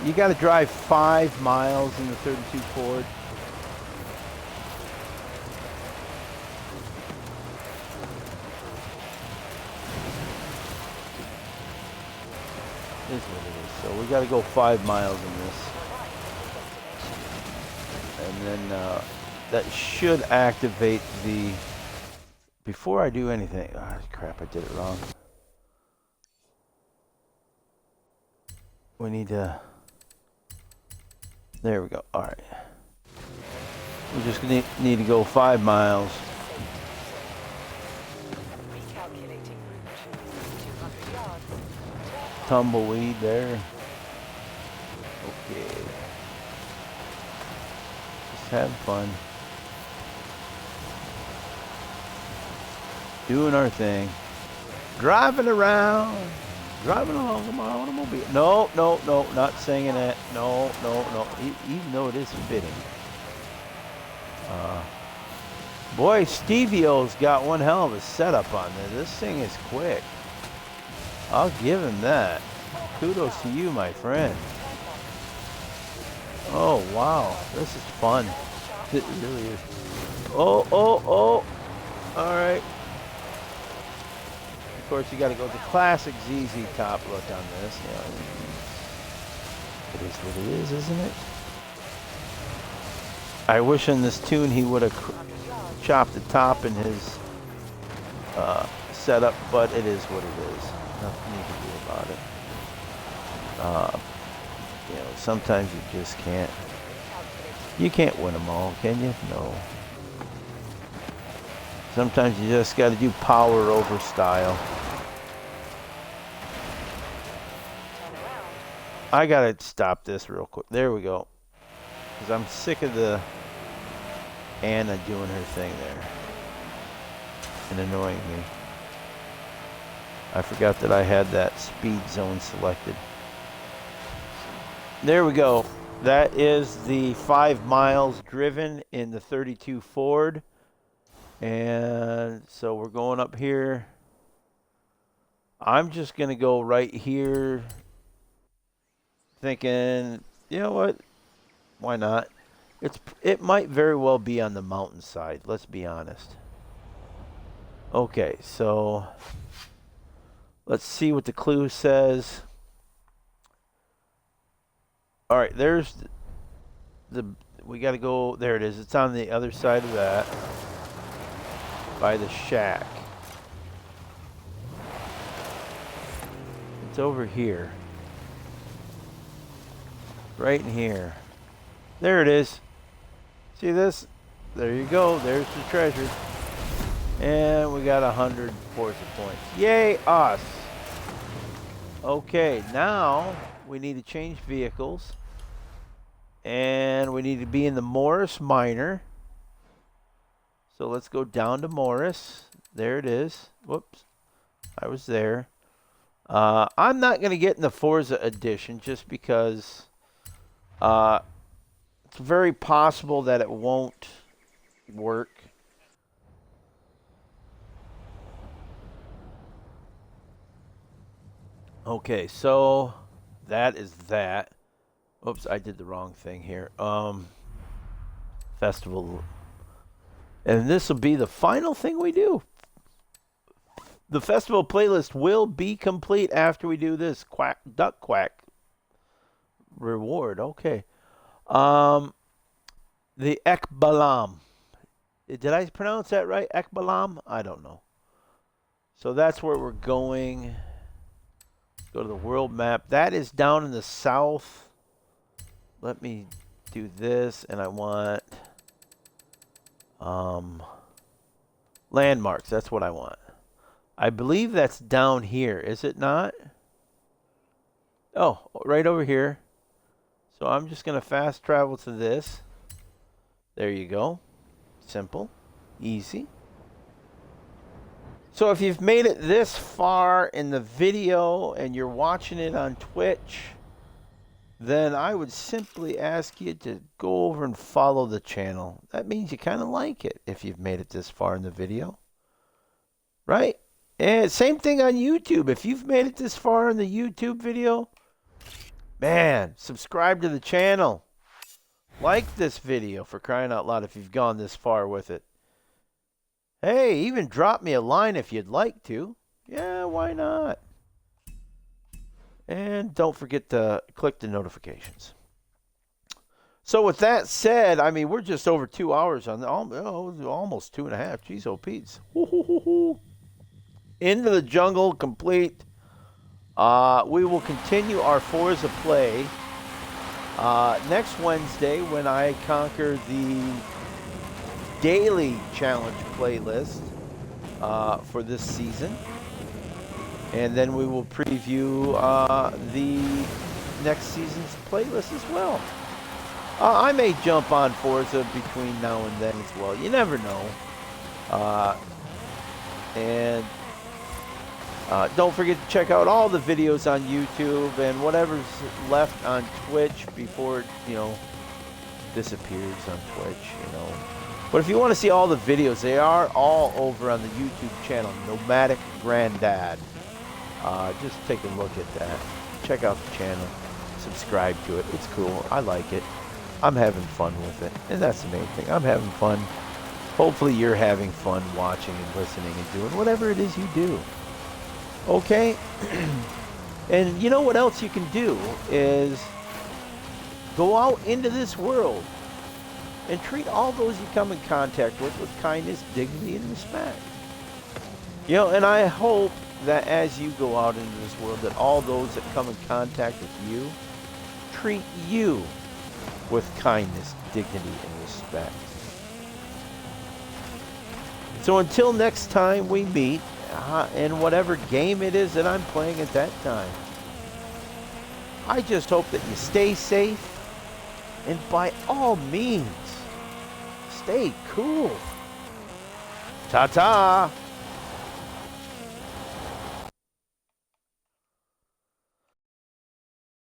Speaker 1: You got to drive 5 miles in the 32 Ford. Is what it is. So we got to go 5 miles in this. And then that should activate the... Before I do anything... Oh, crap, I did it wrong. We need to... There we go. All right. We just need to go 5 miles. Tumbleweed there. Okay. Just having fun. Doing our thing. Driving around. Driving along in my automobile. No, not singing that. No. Even though it is fitting. Boy, Stevie-O's got one hell of a setup on this. This thing is quick. I'll give him that. Kudos to you, my friend. Oh, wow. This is fun. It really is. Oh. All right. course, you got to go with the classic ZZ Top look on this. You know, it is what it is, isn't it? I wish in this tune he would have chopped the top in his setup, but it is what it is. Nothing you can do about it. You know, sometimes you just can't. You can't win them all, can you? No. Sometimes you just got to do power over style. I got to stop this real quick. There we go. Because I'm sick of the Anna doing her thing there. And annoying me. I forgot that I had that speed zone selected. There we go. That is the 5 miles driven in the 32 Ford. And so we're going up here. I'm just going to go right here. Thinking, you know what? Why not? It might very well be on the mountainside. Let's be honest. Okay, so let's see what the clue says. All right, there's we got to go. There it is. It's on the other side of that. By the shack. It's over here. Right in here. There it is. See this? There you go. There's the treasure. And we got 100 Forza points. Yay, us. Okay, now we need to change vehicles. And we need to be in the Morris Minor. So let's go down to Morris. There it is. Whoops. I was there. I'm not going to get in the Forza edition just because it's very possible that it won't work. Okay, so that is that. Oops, I did the wrong thing here. Festival. And this will be the final thing we do. The festival playlist will be complete after we do this quack duck quack reward. Okay. The Ekbalam. Did I pronounce that right? Ekbalam? I don't know. So that's where we're going. Go to the world map. That is down in the south. Let me do this, and I want landmarks. That's what I want. I believe that's down here, is it not? Oh, right over here. So I'm just going to fast travel to this. There you go. Simple. Easy. So if you've made it this far in the video and you're watching it on Twitch, then I would simply ask you to go over and follow the channel. That means you kind of like it if you've made it this far in the video. Right? And same thing on YouTube. If you've made it this far in the YouTube video, man, subscribe to the channel. Like this video, for crying out loud, if you've gone this far with it. Hey, even drop me a line if you'd like to. Yeah, why not? And don't forget to click the notifications. So with that said, I mean, we're just over 2 hours on the, almost 2.5. Jeez, oh, Pete's. Into the Jungle complete. We will continue our Forza play next Wednesday when I conquer the daily challenge playlist for this season. And then we will preview the next season's playlist as well. I may jump on Forza between now and then as well. You never know. And don't forget to check out all the videos on YouTube and whatever's left on Twitch before it, disappears on Twitch, But if you want to see all the videos, they are all over on the YouTube channel, Nomadic Granddad. Just take a look at that. Check out the channel. Subscribe to it. It's cool. I like it. I'm having fun with it. And that's the main thing. I'm having fun. Hopefully you're having fun watching and listening and doing whatever it is you do. Okay? And you know what else you can do is go out into this world and treat all those you come in contact with kindness, dignity, and respect. You know, and I hope that as you go out into this world, that all those that come in contact with you treat you with kindness, dignity, and respect. So until next time we meet, in whatever game it is that I'm playing at that time, I just hope that you stay safe, and by all means, stay cool. Ta-ta!